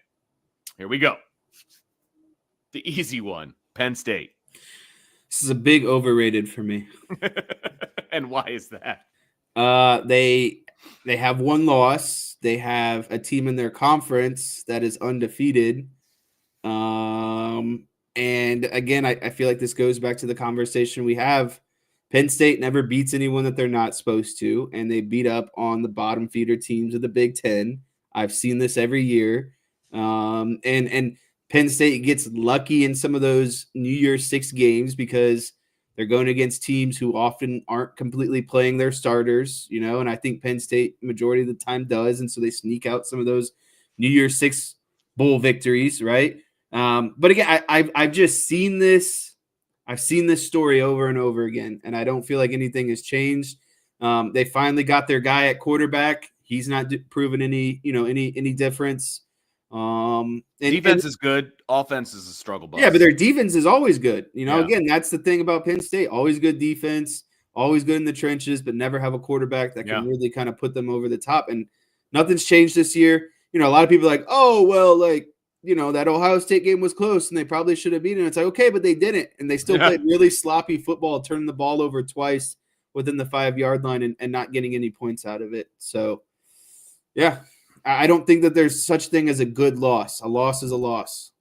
Here we go. The easy one, Penn State. This is a big overrated for me. And why is that? They have one loss. They have a team in their conference that is undefeated. And again, I feel like this goes back to the conversation we have. Penn State never beats anyone that they're not supposed to, and they beat up on the bottom feeder teams of the Big Ten. I've seen this every year. And Penn State gets lucky in some of those New Year's Six games because they're going against teams who often aren't completely playing their starters, and I think Penn State majority of the time does, and so they sneak out some of those New Year's Six bowl victories, right? But again, I've just seen this. I've seen this story over and over again, and I don't feel like anything has changed. They finally got their guy at quarterback. He's not proven any difference. Defense is good. Offense is a struggle bus. Yeah, but their defense is always good. Again, that's the thing about Penn State. Always good defense, always good in the trenches, but never have a quarterback that can really kind of put them over the top. And nothing's changed this year. A lot of people are like, oh, well, that Ohio State game was close and they probably should have beaten it. It's like, okay, but they didn't. And they still played really sloppy football, turning the ball over twice within the 5-yard line and not getting any points out of it. So, yeah, I don't think that there's such thing as a good loss. A loss is a loss.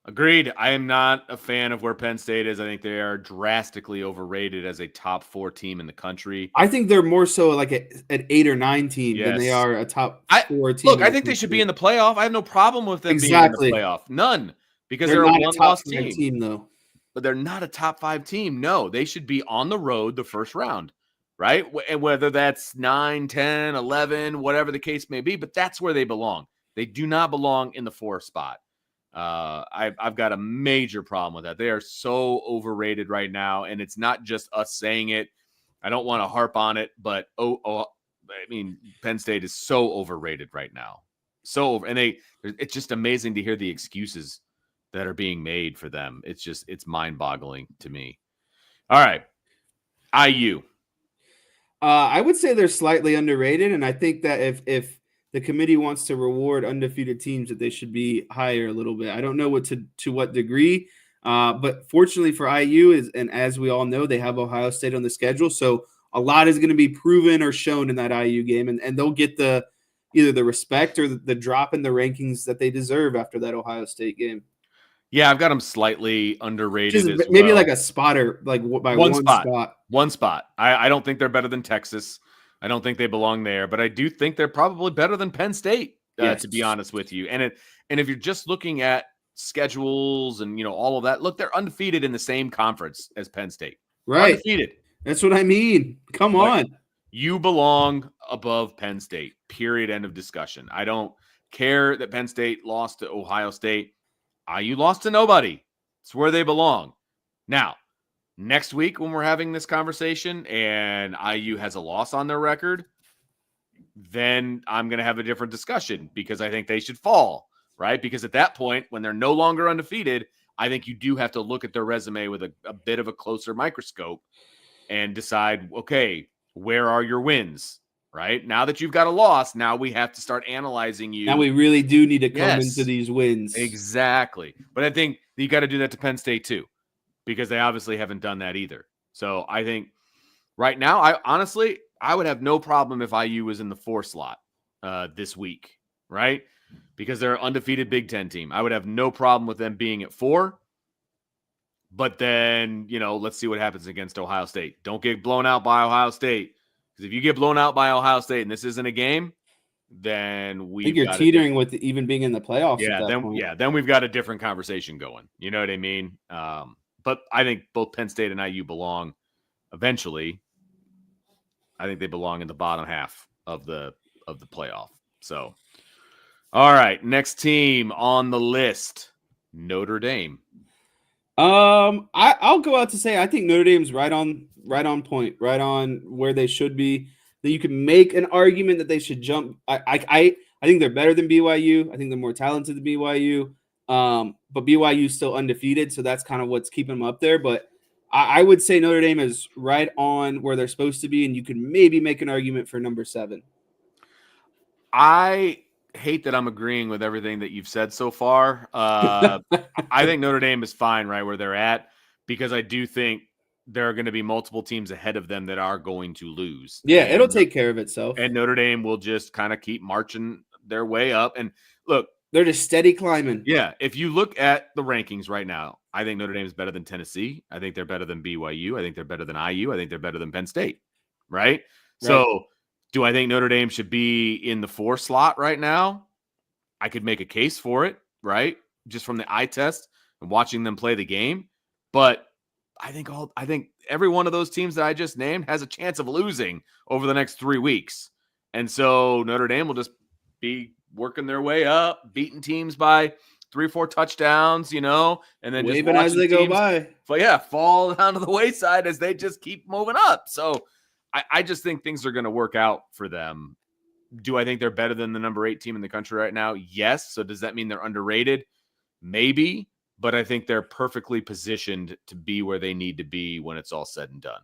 Agreed. I am not a fan of where Penn State is. I think they are drastically overrated as a top 4 team in the country. I think they're more so like an 8 or 9 team than they are a top 4 team. Look, I think they should be in the playoff. I have no problem with them being in the playoff. None. Because they're a one-loss team, though. But they're not a top 5 team. No, they should be on the road the first round, right? And whether that's 9, 10, 11, whatever the case may be, but that's where they belong. They do not belong in the 4 spot. I've got a major problem with that. They are so overrated right now, and it's not just us saying it. I don't want to harp on it, but Penn State is so overrated right now. It's just amazing to hear the excuses that are being made for them. It's mind-boggling to me. All right, IU. I would say they're slightly underrated, and I think that if the committee wants to reward undefeated teams, that they should be higher a little bit. I don't know to what degree, but fortunately for IU, and as we all know, they have Ohio State on the schedule, so a lot is going to be proven or shown in that IU game, and they'll get either the respect or the drop in the rankings that they deserve after that Ohio State game. Yeah, I've got them slightly underrated. Maybe like a spotter, like by one spot. One spot. I don't think they're better than Texas. I don't think they belong there, but I do think they're probably better than Penn State, to be honest with you. And if you're just looking at schedules and all of that, look, they're undefeated in the same conference as Penn State. Right. Undefeated. That's what I mean. Come on. You belong above Penn State. Period. End of discussion. I don't care that Penn State lost to Ohio State. IU lost to nobody. It's where they belong. Now, next week when we're having this conversation and IU has a loss on their record, then I'm going to have a different discussion because I think they should fall, right? Because at that point, when they're no longer undefeated, I think you do have to look at their resume with a bit of a closer microscope and decide, okay, where are your wins, right? Now that you've got a loss, now we have to start analyzing you. Now we really do need to come into these wins. Exactly. But I think you got to do that to Penn State too, because they obviously haven't done that either. So I think right now, I would have no problem if IU was in the 4 slot this week, right? Because they're an undefeated Big Ten team. I would have no problem with them being at 4. But then, let's see what happens against Ohio State. Don't get blown out by Ohio State. Because if you get blown out by Ohio State and this isn't a game, then I think you're teetering with even being in the playoffs. Then we've got a different conversation going. You know what I mean? But I think both Penn State and IU belong eventually. I think they belong in the bottom half of the playoff. So, all right, next team on the list, Notre Dame. I'll go out to say I think Notre Dame's right on point, right on where they should be. That you can make an argument that they should jump. I think they're better than BYU. I think they're more talented than BYU. But BYU is still undefeated, so that's kind of what's keeping them up there. But I would say Notre Dame is right on where they're supposed to be, and you could maybe make an argument for number 7. I hate that I'm agreeing with everything that you've said so far. I think Notre Dame is fine right where they're at because I do think there are going to be multiple teams ahead of them that are going to lose. Yeah, it'll take care of itself. And Notre Dame will just kind of keep marching their way up. And look, they're just steady climbing. Yeah, if you look at the rankings right now, I think Notre Dame is better than Tennessee. I think they're better than BYU. I think they're better than IU. I think they're better than Penn State. Right? So do I think Notre Dame should be in the 4 slot right now? I could make a case for it, right? Just from the eye test and watching them play the game. But I think every one of those teams that I just named has a chance of losing over the next 3 weeks. And so Notre Dame will just be working their way up, beating teams by 3 or 4 touchdowns, and then waving just as they go by. But fall down to the wayside as they just keep moving up. So I just think things are going to work out for them. Do I think they're better than the number 8 team in the country right now? Yes. So does that mean they're underrated? Maybe, but I think they're perfectly positioned to be where they need to be when it's all said and done.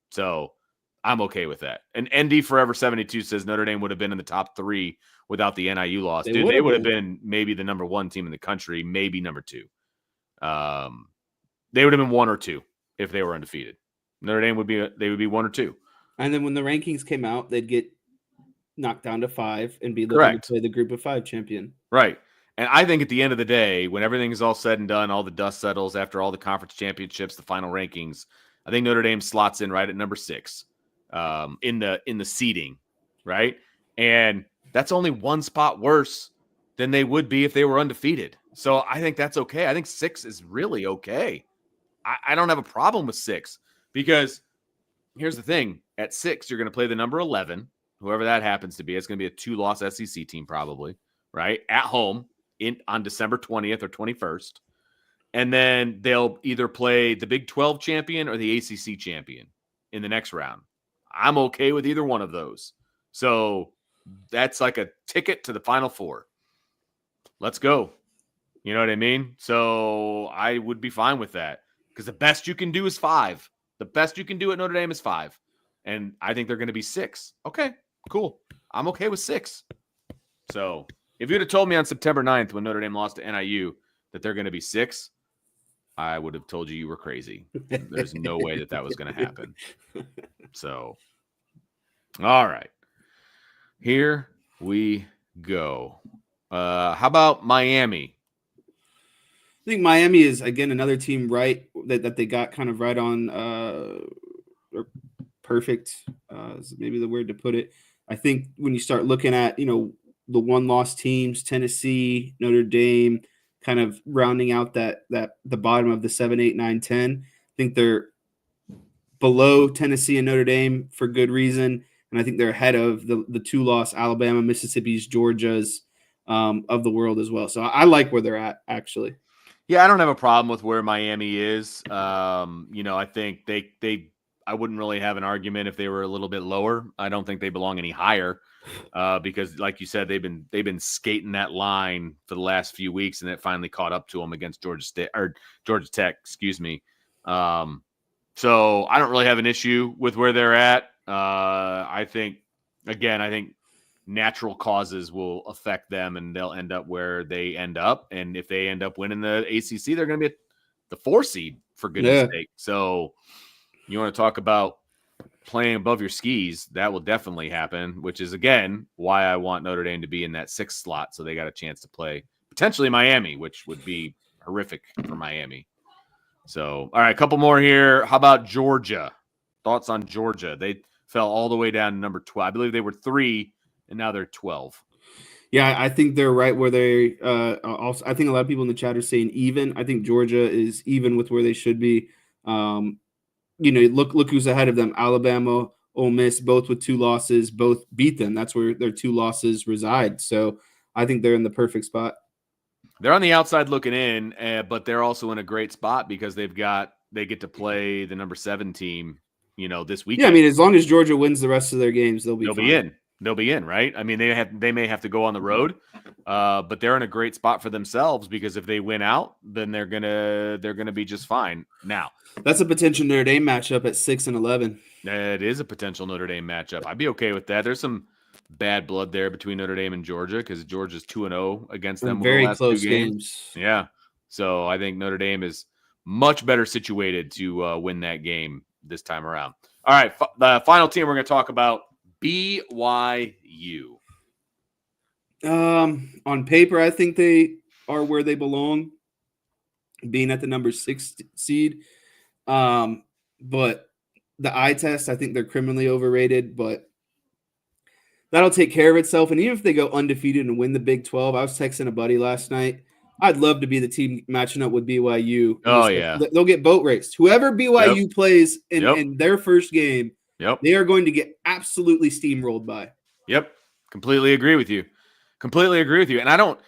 So I'm okay with that. And ND Forever 72 says Notre Dame would have been in the top 3 without the NIU loss. They would have been maybe the number 1 team in the country, maybe number 2. They would have been 1 or 2 if they were undefeated. Notre Dame would be 1 or 2. And then when the rankings came out, they'd get knocked down to 5 and be looking to play the group of 5 champion. Right. And I think at the end of the day, when everything is all said and done, all the dust settles after all the conference championships, the final rankings, I think Notre Dame slots in right at number 6 in the seeding, right? And that's only 1 spot worse than they would be if they were undefeated. So I think that's okay. I think 6 is really okay. I don't have a problem with 6 because here's the thing. At 6, you're going to play the number 11, whoever that happens to be. It's going to be a 2-loss SEC team probably, right? At home on December 20th or 21st. And then they'll either play the Big 12 champion or the ACC champion in the next round. I'm okay with either one of those. So that's like a ticket to the Final Four. Let's go. You know what I mean? So I would be fine with that because the best you can do is 5. The best you can do at Notre Dame is 5. And I think they're going to be 6. Okay, cool. I'm okay with 6. So if you'd have told me on September 9th when Notre Dame lost to NIU that they're going to be 6, I would have told you were crazy. There's no way that was going to happen. So, all right. Here we go. How about Miami? I think Miami is, again, another team that they got kind of right on or perfect is maybe the word to put it. I think when you start looking at, the 1-loss teams, Tennessee, Notre Dame, kind of rounding out that the bottom of the 7, 8, 9, 10. I think they're below Tennessee and Notre Dame for good reason. And I think they're ahead of the 2-loss Alabama, Mississippi's, Georgia's of the world as well. So I like where they're at, actually. Yeah, I don't have a problem with where Miami is. I think I wouldn't really have an argument if they were a little bit lower. I don't think they belong any higher because, like you said, they've been skating that line for the last few weeks, and it finally caught up to them against Georgia Tech. Excuse me. So I don't really have an issue with where they're at. I think natural causes will affect them, and they'll end up where they end up. And if they end up winning the ACC, they're going to be the 4 seed for goodness sake. So you want to talk about playing above your skis, that will definitely happen, which is, again, why I want Notre Dame to be in that 6th slot so they got a chance to play potentially Miami, which would be horrific for Miami. So, all right, a couple more here. How about Georgia? Thoughts on Georgia? They fell all the way down to number 12. I believe they were 3, and now they're 12. Yeah, I think they're right where they also. I think a lot of people in the chat are saying even. I think Georgia is even with where they should be. Look who's ahead of them. Alabama, Ole Miss, both with 2 losses, both beat them. That's where their 2 losses reside. So I think they're in the perfect spot. They're on the outside looking in, but they're also in a great spot because they get to play the number 7 team, this weekend. Yeah, I mean, as long as Georgia wins the rest of their games, they'll be in. They'll be in, right? I mean, they may have to go on the road, but they're in a great spot for themselves because if they win out, then they're gonna be just fine. Now, that's a potential Notre Dame matchup at 6 and 11. It is a potential Notre Dame matchup. I'd be okay with that. There's some bad blood there between Notre Dame and Georgia because Georgia's 2-0 against them with very the last close two games. Yeah. So I think Notre Dame is much better situated to win that game this time around. All right. The final team we're going to talk about, BYU. On paper, I think they are where they belong, being at the number 6 seed. But the eye test, I think they're criminally overrated, but that'll take care of itself. And even if they go undefeated and win the Big 12, I was texting a buddy last night. I'd love to be the team matching up with BYU. Oh, yeah. They'll get boat raced. Whoever BYU plays in their first game, they are going to get absolutely steamrolled by. Yep. Completely agree with you. And I don't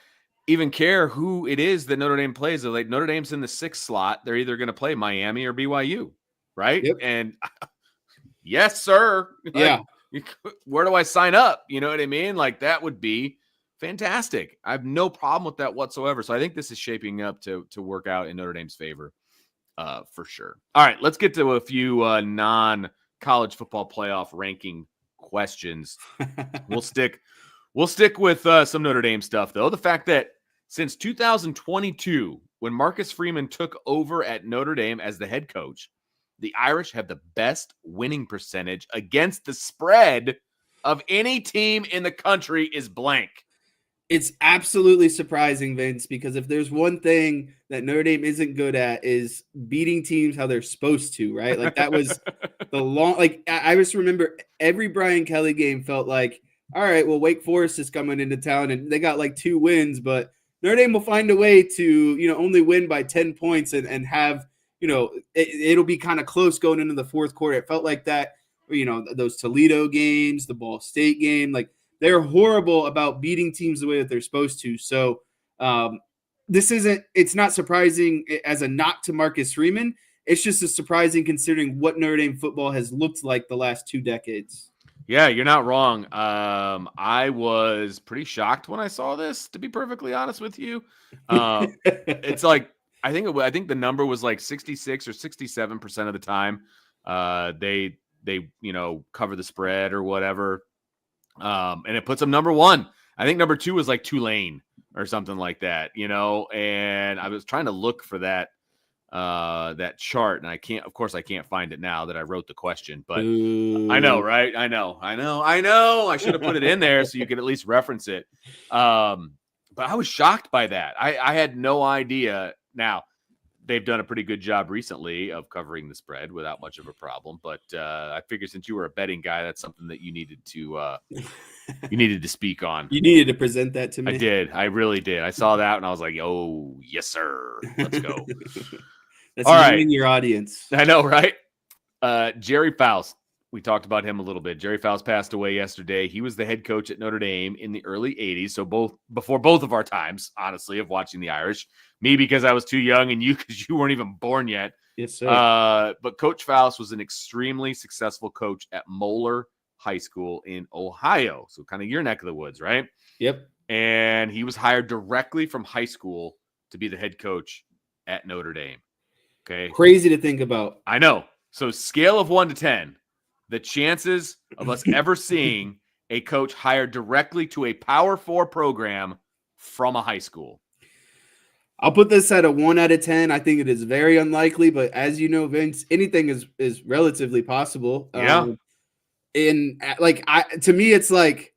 even care who it is that Notre Dame plays. Like Notre Dame's in the 6th slot. They're either going to play Miami or BYU, right? Yep. And yes, sir. Yeah. Where do I sign up? You know what I mean? Like that would be fantastic. I have no problem with that whatsoever. So I think this is shaping up to work out in Notre Dame's favor for sure. All right, let's get to a few non-college football playoff ranking questions. We'll stick with some Notre Dame stuff, though. The fact that since 2022, when Marcus Freeman took over at Notre Dame as the head coach, the Irish have the best winning percentage against the spread of any team in the country is blank. It's absolutely surprising, Vince, because if there's one thing that Notre Dame isn't good at is beating teams how they're supposed to, right? Like that was I just remember every Brian Kelly game felt like, all right, well, Wake Forest is coming into town and they got like 2 wins, but Notre Dame will find a way to, only win by 10 points and have, it'll be kind of close going into the fourth quarter. It felt like that, those Toledo games, the Ball State game, like they're horrible about beating teams the way that they're supposed to. So it's not surprising as a knock to Marcus Freeman. It's just as surprising considering what Notre Dame football has looked like the last 2 decades. Yeah, you're not wrong. I was pretty shocked when I saw this, to be perfectly honest with you. It's like I think the number was like 66 or 67% of the time they cover the spread or whatever, and it puts them number 1. I think number 2 was like Tulane or something like that, And I was trying to look for that chart, and I can't find it now that I wrote the question, but I know, right? I know. I should have put it in there so you could at least reference it. But I was shocked by that. I had no idea. Now they've done a pretty good job recently of covering the spread without much of a problem, but I figured since you were a betting guy, that's something that you needed to speak on. You needed to present that to me. I did. I really did. I saw that and I was like, oh yes, sir. Let's go. That's all right. Your audience. I know, right? Jerry Faust. We talked about him a little bit. Jerry Faust passed away yesterday. He was the head coach at Notre Dame in the early 80s. So before both of our times, honestly, of watching the Irish. Me because I was too young and you because you weren't even born yet. Yes, sir. But Coach Faust was an extremely successful coach at Moeller High School in Ohio. So kind of your neck of the woods, right? Yep. And he was hired directly from high school to be the head coach at Notre Dame. Okay. Crazy to think about. I know. So scale of 1 to 10, the chances of us ever seeing a coach hired directly to a Power 4 program from a high school. I'll put this at a 1 out of 10. I think it is very unlikely, but as you know, Vince, anything is relatively possible. Yeah. To me, it's like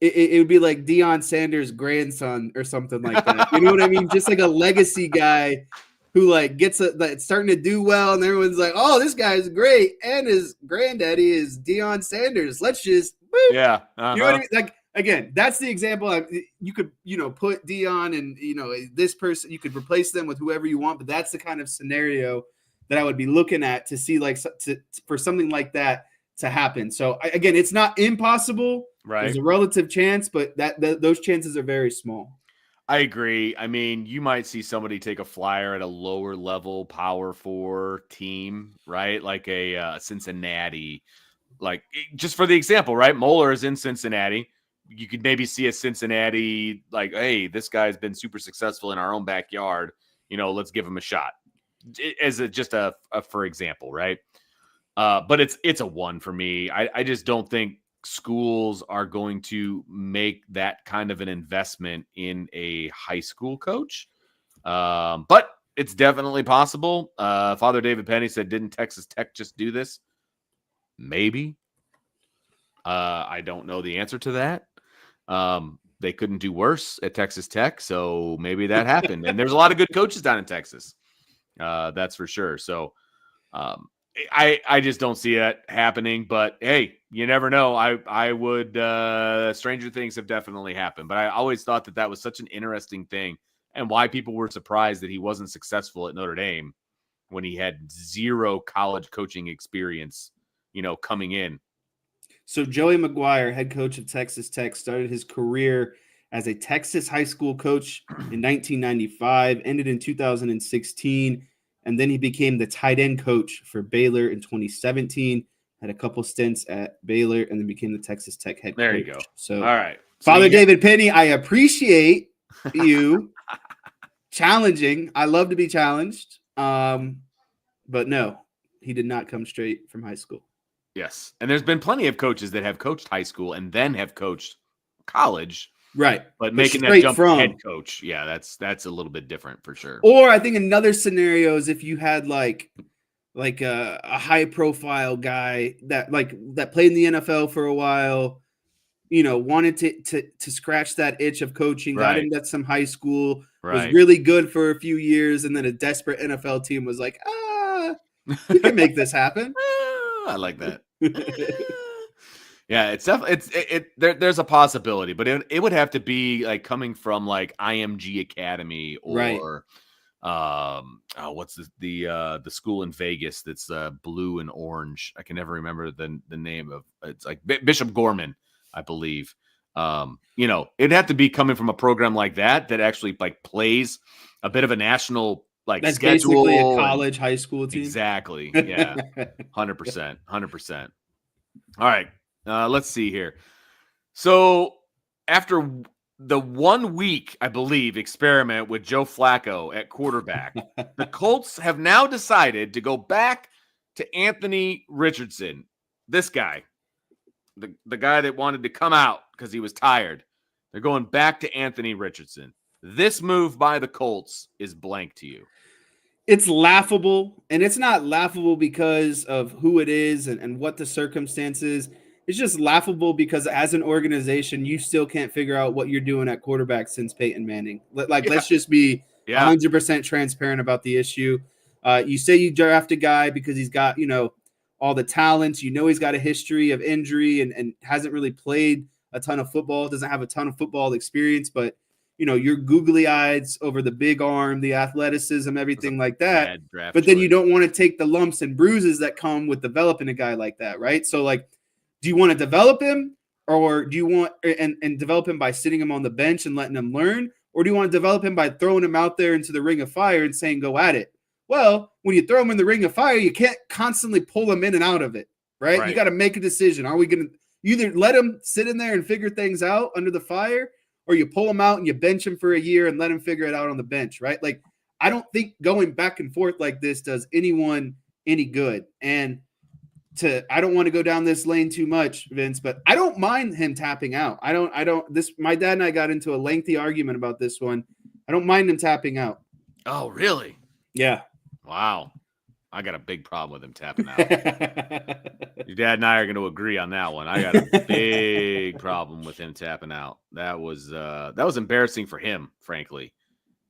it would be like Deion Sanders' grandson or something like that. You know what I mean? Just like a legacy guy who like that's starting to do well, and everyone's like, "Oh, this guy is great," and his granddaddy is Deion Sanders. Let's just yeah. You know what I mean? Like again, that's the example. You could put Deion and this person. You could replace them with whoever you want, but that's the kind of scenario that I would be looking at to see for something like that to happen. So again, it's not impossible. Right. There's a relative chance, but those chances are very small. I agree. I mean, you might see somebody take a flyer at a lower level Power 4 team, right? Like a Cincinnati, like just for the example, right? Moeller is in Cincinnati. You could maybe see a Cincinnati like, hey, this guy's been super successful in our own backyard. Let's give him a shot. As just for example, right? But it's a 1 for me. I just don't think schools are going to make that kind of an investment in a high school coach. But it's definitely possible. Father David Penny said, didn't Texas Tech just do this? Maybe. I don't know the answer to that. They couldn't do worse at Texas Tech, so maybe that happened. And there's a lot of good coaches down in Texas. That's for sure. So I just don't see that happening. But hey, you never know. I would stranger things have definitely happened. But I always thought that was such an interesting thing, and why people were surprised that he wasn't successful at Notre Dame when he had 0 college coaching experience, coming in. So Joey McGuire, head coach of Texas Tech, started his career as a Texas high school coach in 1995, ended in 2016, and then he became the tight end coach for Baylor in 2017, had a couple stints at Baylor, and then became the Texas Tech head coach. There you go. So, all right. Father David Penny, I appreciate you challenging. I love to be challenged. But no, he did not come straight from high school. Yes. And there's been plenty of coaches that have coached high school and then have coached college. Right. But making that jump to head coach, yeah, that's a little bit different for sure. Or I think another scenario is if you had like a high profile guy that played in the NFL for a while, wanted to scratch that itch of coaching, got him at some high school, was really good for a few years, and then a desperate NFL team was like, we can make this happen. I like that. Yeah, it's definitely there's a possibility, but it would have to be like coming from like IMG Academy or what's the school in Vegas that's blue and orange. I can never remember the name of it's like Bishop Gorman, I believe. It'd have to be coming from a program like that actually like plays a bit of a national that's schedule, basically a college high school team. Exactly. Yeah. 100%. All right. Let's see here. So after the 1 week, I believe, experiment with Joe Flacco at quarterback, the Colts have now decided to go back to Anthony Richardson. This guy, the guy that wanted to come out because he was tired. They're going back to Anthony Richardson. This move by the Colts is blank to you. It's laughable, and it's not laughable because of who it is and what the circumstances. It's just laughable because as an organization, you still can't figure out what you're doing at quarterback since Peyton Manning. Let's just be 100% transparent about the issue. You say you draft a guy because he's got, all the talents. He's got a history of injury and hasn't really played a ton of football, doesn't have a ton of football experience, but you're googly eyes over the big arm, the athleticism, everything like that. But then you don't want to take the lumps and bruises that come with developing a guy like that, right? So do you want to develop him, or do you want and develop him by sitting him on the bench and letting him learn? Or do you want to develop him by throwing him out there into the ring of fire and saying, go at it? Well, when you throw him in the ring of fire, you can't constantly pull him in and out of it, right? You got to make a decision. Are we going to either let him sit in there and figure things out under the fire, or you pull him out and you bench him for a year and let him figure it out on the bench, right? I don't think going back and forth like this does anyone any good. And I don't want to go down this lane too much, Vince, but I don't mind him tapping out. My dad and I got into a lengthy argument about this one. I don't mind him tapping out. Oh, really? Yeah. Wow. I got a big problem with him tapping out. Your dad and I are going to agree on that one. I got a big problem with him tapping out. That was embarrassing for him, frankly.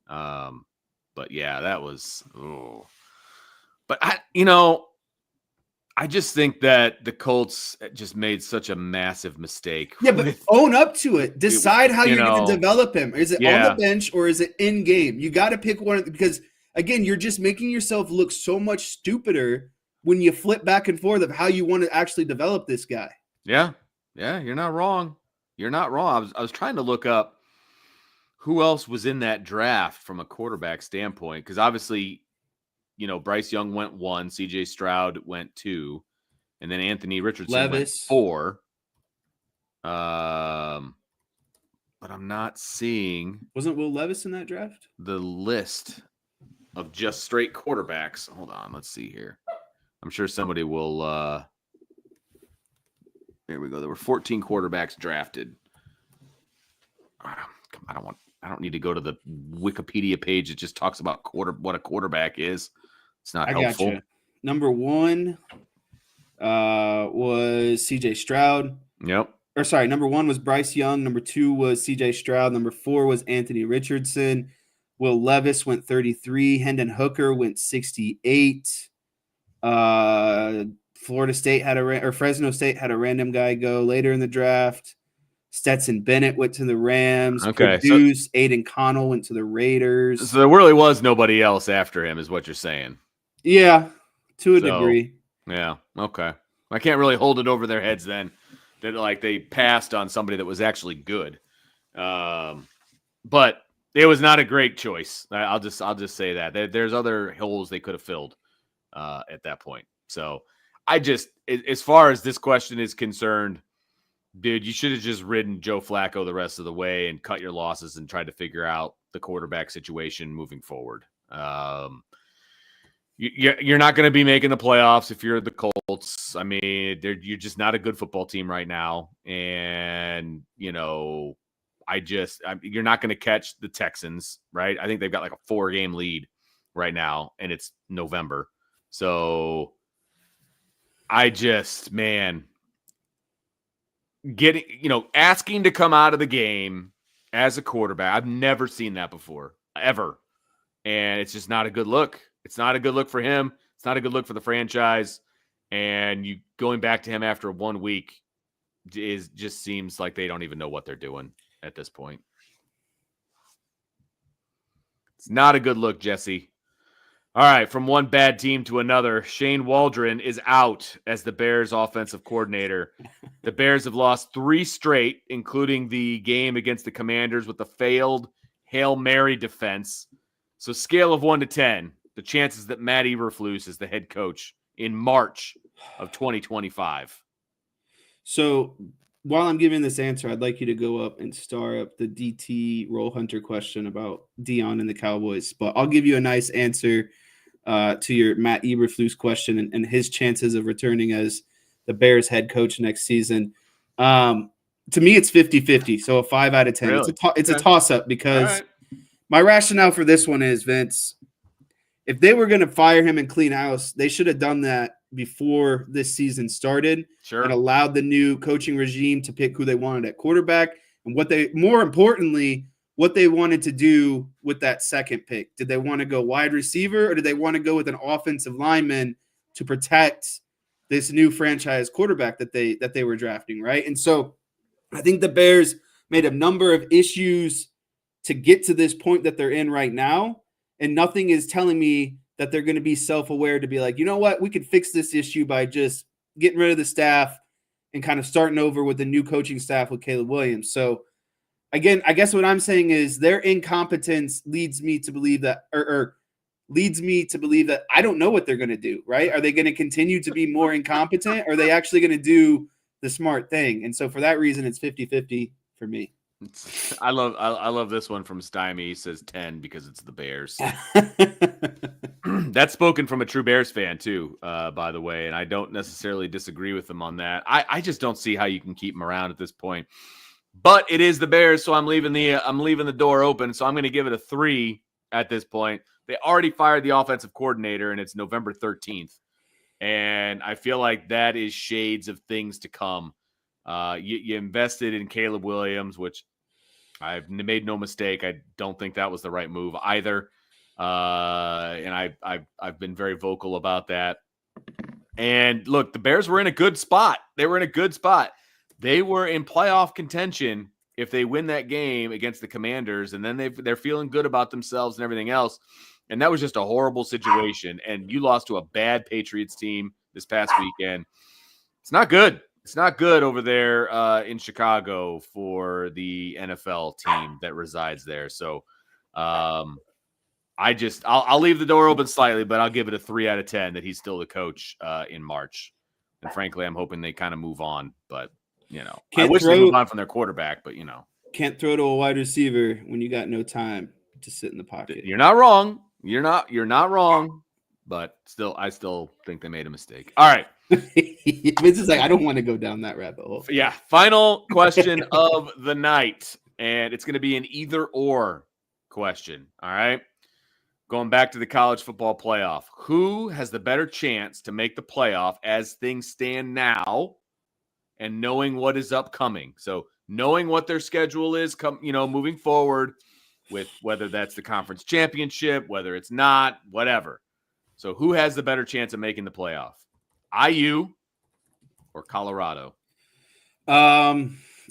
But yeah, that was. Ooh. But I just think that the Colts just made such a massive mistake. Yeah, but own up to it. Decide how you're going to develop him. Is it on the bench or is it in game? You got to pick one because. Again, you're just making yourself look so much stupider when you flip back and forth of how you want to actually develop this guy. Yeah, you're not wrong. You're not wrong. I was trying to look up who else was in that draft from a quarterback standpoint, because obviously, Bryce Young went 1, C.J. Stroud went 2, and then Anthony Richardson went 4. But I'm not seeing. Wasn't Will Levis in that draft? The list of just straight quarterbacks. Hold on, let's see here. I'm sure somebody will. Here we go. There were 14 quarterbacks drafted. I don't need to go to the Wikipedia page. It just talks about what a quarterback is. It's not helpful. Gotcha. Number 1 was CJ Stroud. Yep. Or sorry, number 1 was Bryce Young. Number 2 was CJ Stroud. Number 4 was Anthony Richardson. Will Levis went 33. Hendon Hooker went 68. Florida State Fresno State had a random guy go later in the draft. Stetson Bennett went to the Rams. Okay, Purdue's Aiden Connell went to the Raiders. So there really was nobody else after him, is what you're saying. Yeah, to a degree. Yeah, okay. I can't really hold it over their heads then that like they passed on somebody that was actually good. But it was not a great choice. I'll just say that. There's other holes they could have filled at that point. So as far as this question is concerned, dude, you should have just ridden Joe Flacco the rest of the way and cut your losses and tried to figure out the quarterback situation moving forward. You're not going to be making the playoffs if you're the Colts. I mean, you're just not a good football team right now. And, you're not going to catch the Texans, right? I think they've got like a 4-game lead right now, and it's November. So asking to come out of the game as a quarterback, I've never seen that before, ever. And it's just not a good look. It's not a good look for him. It's not a good look for the franchise. And you going back to him after 1 week just seems like they don't even know what they're doing at this point. It's not a good look, Jesse. All right, from one bad team to another, Shane Waldron is out as the Bears offensive coordinator. The Bears have lost 3 straight, including the game against the Commanders with the failed Hail Mary defense. So scale of 1 to 10, the chances that Matt Eberflus is the head coach in March of 2025. So while I'm giving this answer, I'd like you to go up and star up the DT Roll Hunter question about Deion and the Cowboys. But I'll give you a nice answer to your Matt Eberflus question and his chances of returning as the Bears head coach next season. To me, it's 50-50, so a 5 out of 10. Really? It's a toss-up because my rationale for this one is, Vince, if they were going to fire him and clean house, they should have done that before this season started. Sure. And allowed the new coaching regime to pick who they wanted at quarterback and what they wanted to do with that second pick. Did they want to go wide receiver or did they want to go with an offensive lineman to protect this new franchise quarterback that they were drafting, right? And so I think the Bears made a number of issues to get to this point that they're in right now, and nothing is telling me that they're going to be self-aware to be like, you know what, we could fix this issue by just getting rid of the staff and kind of starting over with the new coaching staff with Caleb Williams. So again, I guess what I'm saying is their incompetence leads me to believe that I don't know what they're going to do, right? Are they going to continue to be more incompetent? Or are they actually going to do the smart thing? And so for that reason, it's 50-50 for me. I love this one from Stymie. He says 10 because it's the Bears. That's spoken from a true Bears fan too, by the way, and I don't necessarily disagree with them on that. I just don't see how you can keep them around at this point. But it is the Bears, so I'm leaving the door open. So I'm going to give it a 3 at this point. They already fired the offensive coordinator, and it's November 13th, and I feel like that is shades of things to come. You invested in Caleb Williams, which I've made no mistake. I don't think that was the right move either. And I've been very vocal about that. And look, the Bears were in a good spot. They were in a good spot. They were in playoff contention if they win that game against the Commanders, and then they're feeling good about themselves and everything else. And that was just a horrible situation. And you lost to a bad Patriots team this past weekend. It's not good. It's not good over there in Chicago for the NFL team that resides there. So I'll leave the door open slightly, but I'll give it a 3 out of 10 that he's still the coach in March. And frankly, I'm hoping they kind of move on, but I wish they move on from their quarterback, but can't throw to a wide receiver when you got no time to sit in the pocket. You're not wrong. You're not wrong. but I still think they made a mistake. All right. Vince is like, I don't want to go down that rabbit hole. Yeah. Final question of the night. And it's going to be an either or question. All right. Going back to the college football playoff. Who has the better chance to make the playoff as things stand now and knowing what is upcoming? So knowing what their schedule is, moving forward with whether that's the conference championship, whether it's not, whatever. So who has the better chance of making the playoff? IU or Colorado? I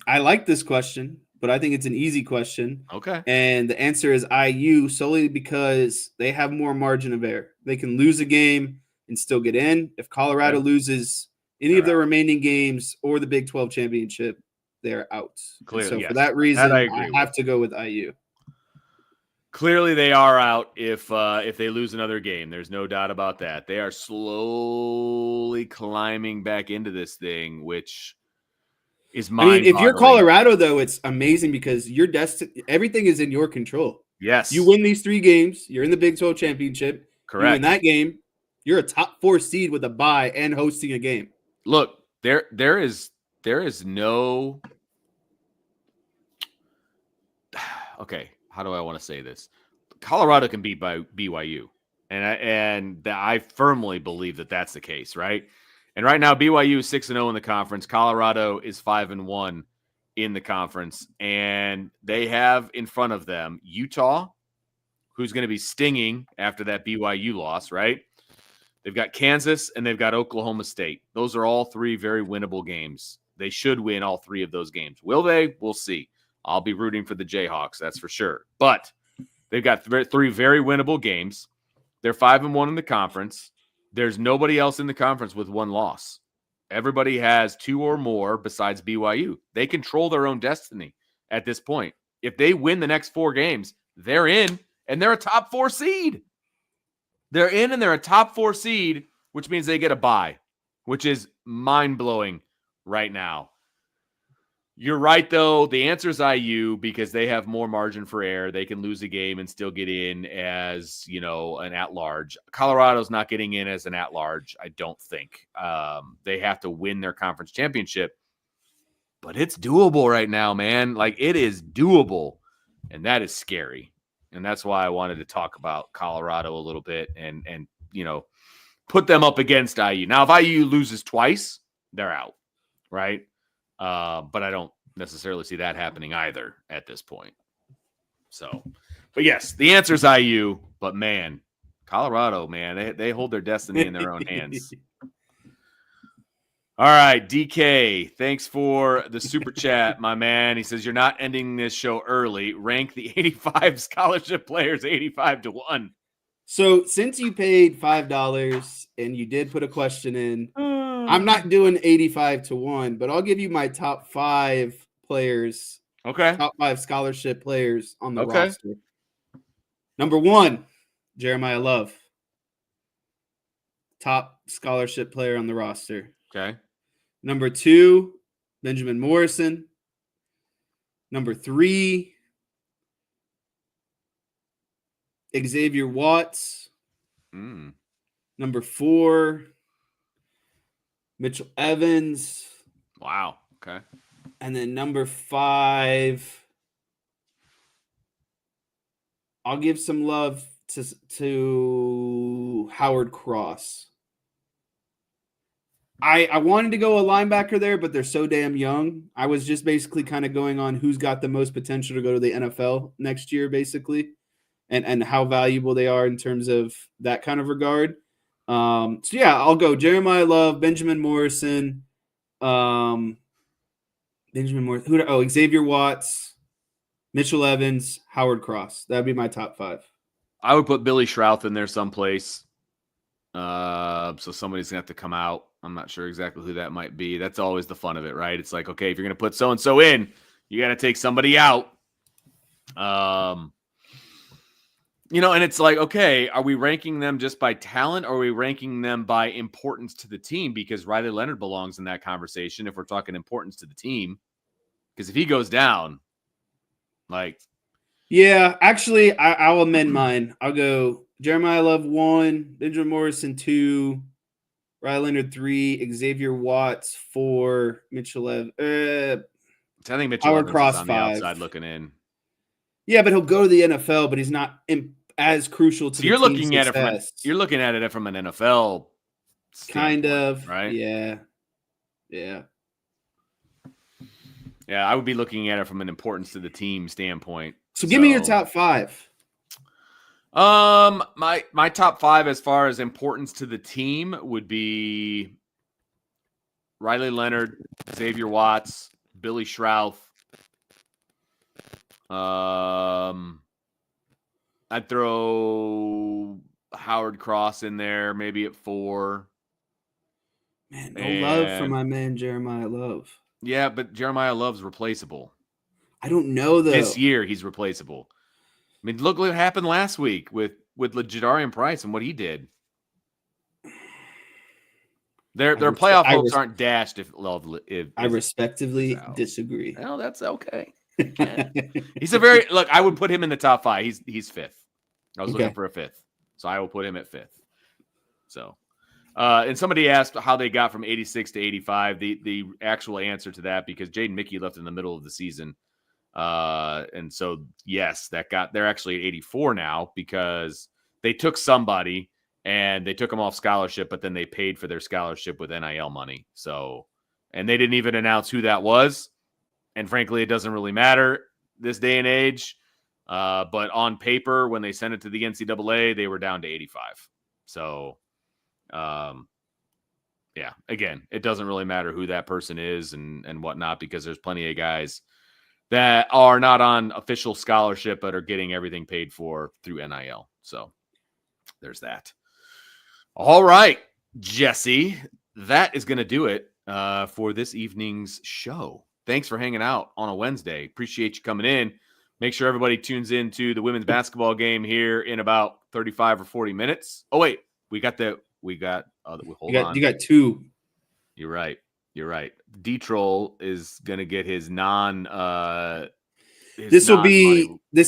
like this question, but I think it's an easy question. Okay. And the answer is IU solely because they have more margin of error. They can lose a game and still get in. If Colorado loses any of their remaining games or the Big 12 championship, they're out. Clearly, so for that reason, that I have to go with IU. Clearly, they are out if they lose another game. There's no doubt about that. They are slowly climbing back into this thing, which is mind-boggling. If you're Colorado, though, it's amazing because your everything is in your control. Yes. You win these 3 games. You're in the Big 12 championship. Correct. You win that game. You're a top 4 seed with a bye and hosting a game. Look, there is no. Okay. How do I want to say this? Colorado can beat by BYU, and I firmly believe that that's the case, right? And right now, BYU is 6-0 in the conference. Colorado is 5-1 in the conference, and they have in front of them Utah, who's going to be stinging after that BYU loss, right? They've got Kansas and they've got Oklahoma State. Those are all 3 very winnable games. They should win all 3 of those games. Will they? We'll see. I'll be rooting for the Jayhawks, that's for sure. But they've got 3 very winnable games. They're 5-1 in the conference. There's nobody else in the conference with 1 loss. Everybody has 2 or more besides BYU. They control their own destiny at this point. If they win the next 4 games, they're in, and they're a top 4 seed. They're in, and they're a top 4 seed, which means they get a bye, which is mind-blowing right now. You're right, though. The answer is IU because they have more margin for error. They can lose a game and still get in as, an at-large. Colorado's not getting in as an at-large, I don't think. They have to win their conference championship. But it's doable right now, man. Like, it is doable, and that is scary. And that's why I wanted to talk about Colorado a little bit and put them up against IU. Now, if IU loses twice, they're out, right? But I don't necessarily see that happening either at this point. So, but yes, the answer is IU. But man, Colorado, man, they hold their destiny in their own hands. All right, DK, thanks for the super chat, my man. He says, you're not ending this show early. Rank the 85 scholarship players 85-1. So since you paid $5 and you did put a question in, I'm not doing 85-1, but I'll give you my top 5 players. Okay. Top 5 scholarship players on the roster. Number 1, Jeremiah Love. Top scholarship player on the roster. Okay. Number 2, Benjamin Morrison. Number 3, Xavier Watts. Number 4, Mitchell Evans. Wow. Okay. And then number 5, I'll give some love to Howard Cross. I wanted to go a linebacker there, but they're so damn young. I was just basically kind of going on who's got the most potential to go to the NFL next year, basically, and how valuable they are in terms of that kind of regard. So yeah, I'll go Jeremiah Love, Benjamin Morrison, Xavier Watts, Mitchell Evans, Howard Cross. That'd be my top 5. I would put Billy Schrouth in there someplace. So somebody's gonna have to come out. I'm not sure exactly who that might be. That's always the fun of it, right? It's like, okay, if you're gonna put so and so in, you got to take somebody out. And it's like, okay, are we ranking them just by talent, or are we ranking them by importance to the team? Because Riley Leonard belongs in that conversation if we're talking importance to the team. Because if he goes down, yeah, actually, I'll amend mine. I'll go Jeremiah Love 1, Benjamin Morrison 2, Riley Leonard 3, Xavier Watts 4, Mitchell I think Mitchell Howard Evans Cross is on the 5. outside looking in. Yeah, but he'll go to the NFL, but he's not as crucial to the team's success. You're looking at it from an NFL kind of, right? Yeah. Yeah, I would be looking at it from an importance to the team standpoint. So give me your top 5. My top 5 as far as importance to the team would be Riley Leonard, Xavier Watts, Billy Schrauth. I'd throw Howard Cross in there, maybe at 4. Man, no love for my man Jeremiah Love. Yeah, but Jeremiah Love's replaceable. I don't know, though. This year, he's replaceable. I mean, look what happened last week with Jadarian Price and what he did. Their playoff hopes aren't dashed if Love. I respectively disagree. Well, that's okay. He's I would put him in the top 5. He's 5th. I was looking for a 5th, so I will put him at 5th. So, and somebody asked how they got from 86 to 85. The actual answer to that, because Jaden Mickey left in the middle of the season. And so, yes, they're actually at 84 now because they took somebody and they took them off scholarship, but then they paid for their scholarship with NIL money. So, and they didn't even announce who that was. And frankly, it doesn't really matter this day and age. But on paper, when they sent it to the NCAA, they were down to 85. So, yeah, again, it doesn't really matter who that person is and whatnot, because there's plenty of guys that are not on official scholarship, but are getting everything paid for through NIL. So there's that. All right, Jesse, that is going to do it for this evening's show. Thanks for hanging out on a Wednesday. Appreciate you coming in. Make sure everybody tunes in to the women's basketball game here in about 35 or 40 minutes. Oh, wait, you got 2. You're right. D-Troll is going to get his this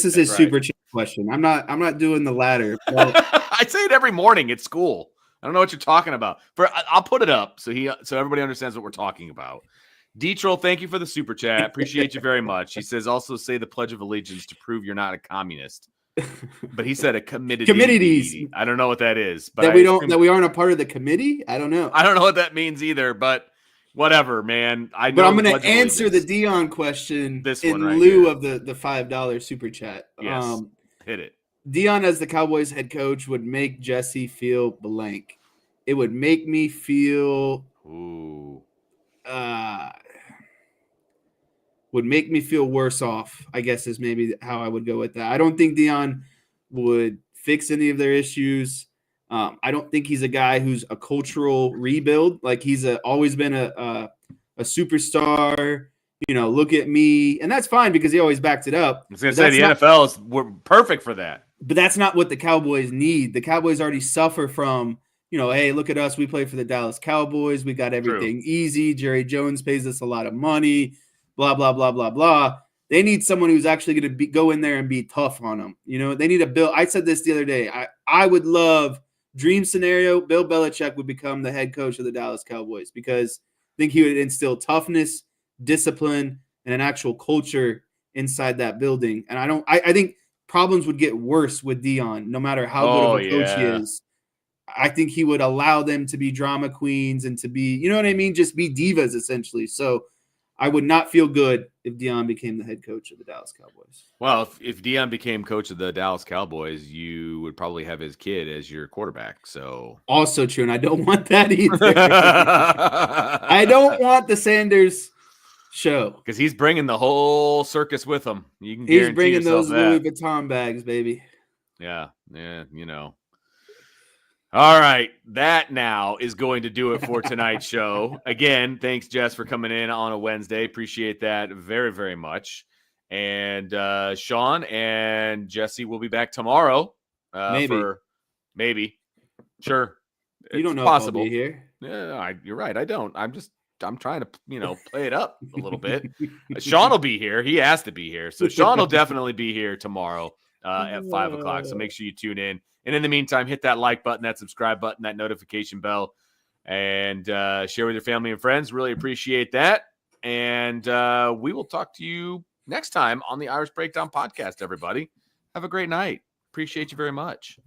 is his super chat question. I'm not doing the latter. I say it every morning at school. I don't know what you're talking about. I'll put it up so everybody understands what we're talking about. D-Troll, thank you for the super chat. Appreciate you very much. He says, also say the Pledge of Allegiance to prove you're not a communist. But he said a committees. I don't know what that is. But that we aren't a part of the committee? I don't know. I don't know what that means either, but whatever, man. But I'm going to answer the Deion question in lieu of the $5 super chat. Yes, hit it. Deion as the Cowboys head coach would make Jesse feel blank. It would make me feel would make me feel worse off, I guess, is maybe how I would go with that. I don't think Deion would fix any of their issues. I don't think he's a guy who's a cultural rebuild. Like, he's always been a superstar. Look at me. And that's fine because he always backed it up. I was going to say the NFL we're perfect for that. But that's not what the Cowboys need. The Cowboys already suffer from, hey, look at us. We play for the Dallas Cowboys. We got everything easy. Jerry Jones pays us a lot of money. Blah, blah, blah, blah, blah. They need someone who's actually going to go in there and be tough on them. They need a Bill. I said this the other day. I would love, dream scenario, Bill Belichick would become the head coach of the Dallas Cowboys, because I think he would instill toughness, discipline, and an actual culture inside that building. And I think problems would get worse with Deion, no matter how good of a coach he is. I think he would allow them to be drama queens and to be, you know what I mean? Just be divas, essentially. So I would not feel good if Deion became the head coach of the Dallas Cowboys. Well, if Deion became coach of the Dallas Cowboys, you would probably have his kid as your quarterback. So also true, and I don't want that either. I don't want the Sanders show, because he's bringing the whole circus with him. He's bringing those Louis Vuitton bags, baby. Yeah. All right, that now is going to do it for tonight's show. Again, thanks, Jess, for coming in on a Wednesday. Appreciate that very, very much. And Sean and Jesse will be back tomorrow. Maybe. Sure. You don't know possible. If I'll be here. Yeah, you're right. I don't. I'm trying to, play it up a little bit. Sean will be here. He has to be here. So Sean will definitely be here tomorrow. at 5 o'clock. So make sure you tune in. And in the meantime, hit that like button, that subscribe button, that notification bell, and share with your family and friends. Really appreciate that. And we will talk to you next time on the Irish Breakdown podcast, everybody. Have a great night. Appreciate you very much.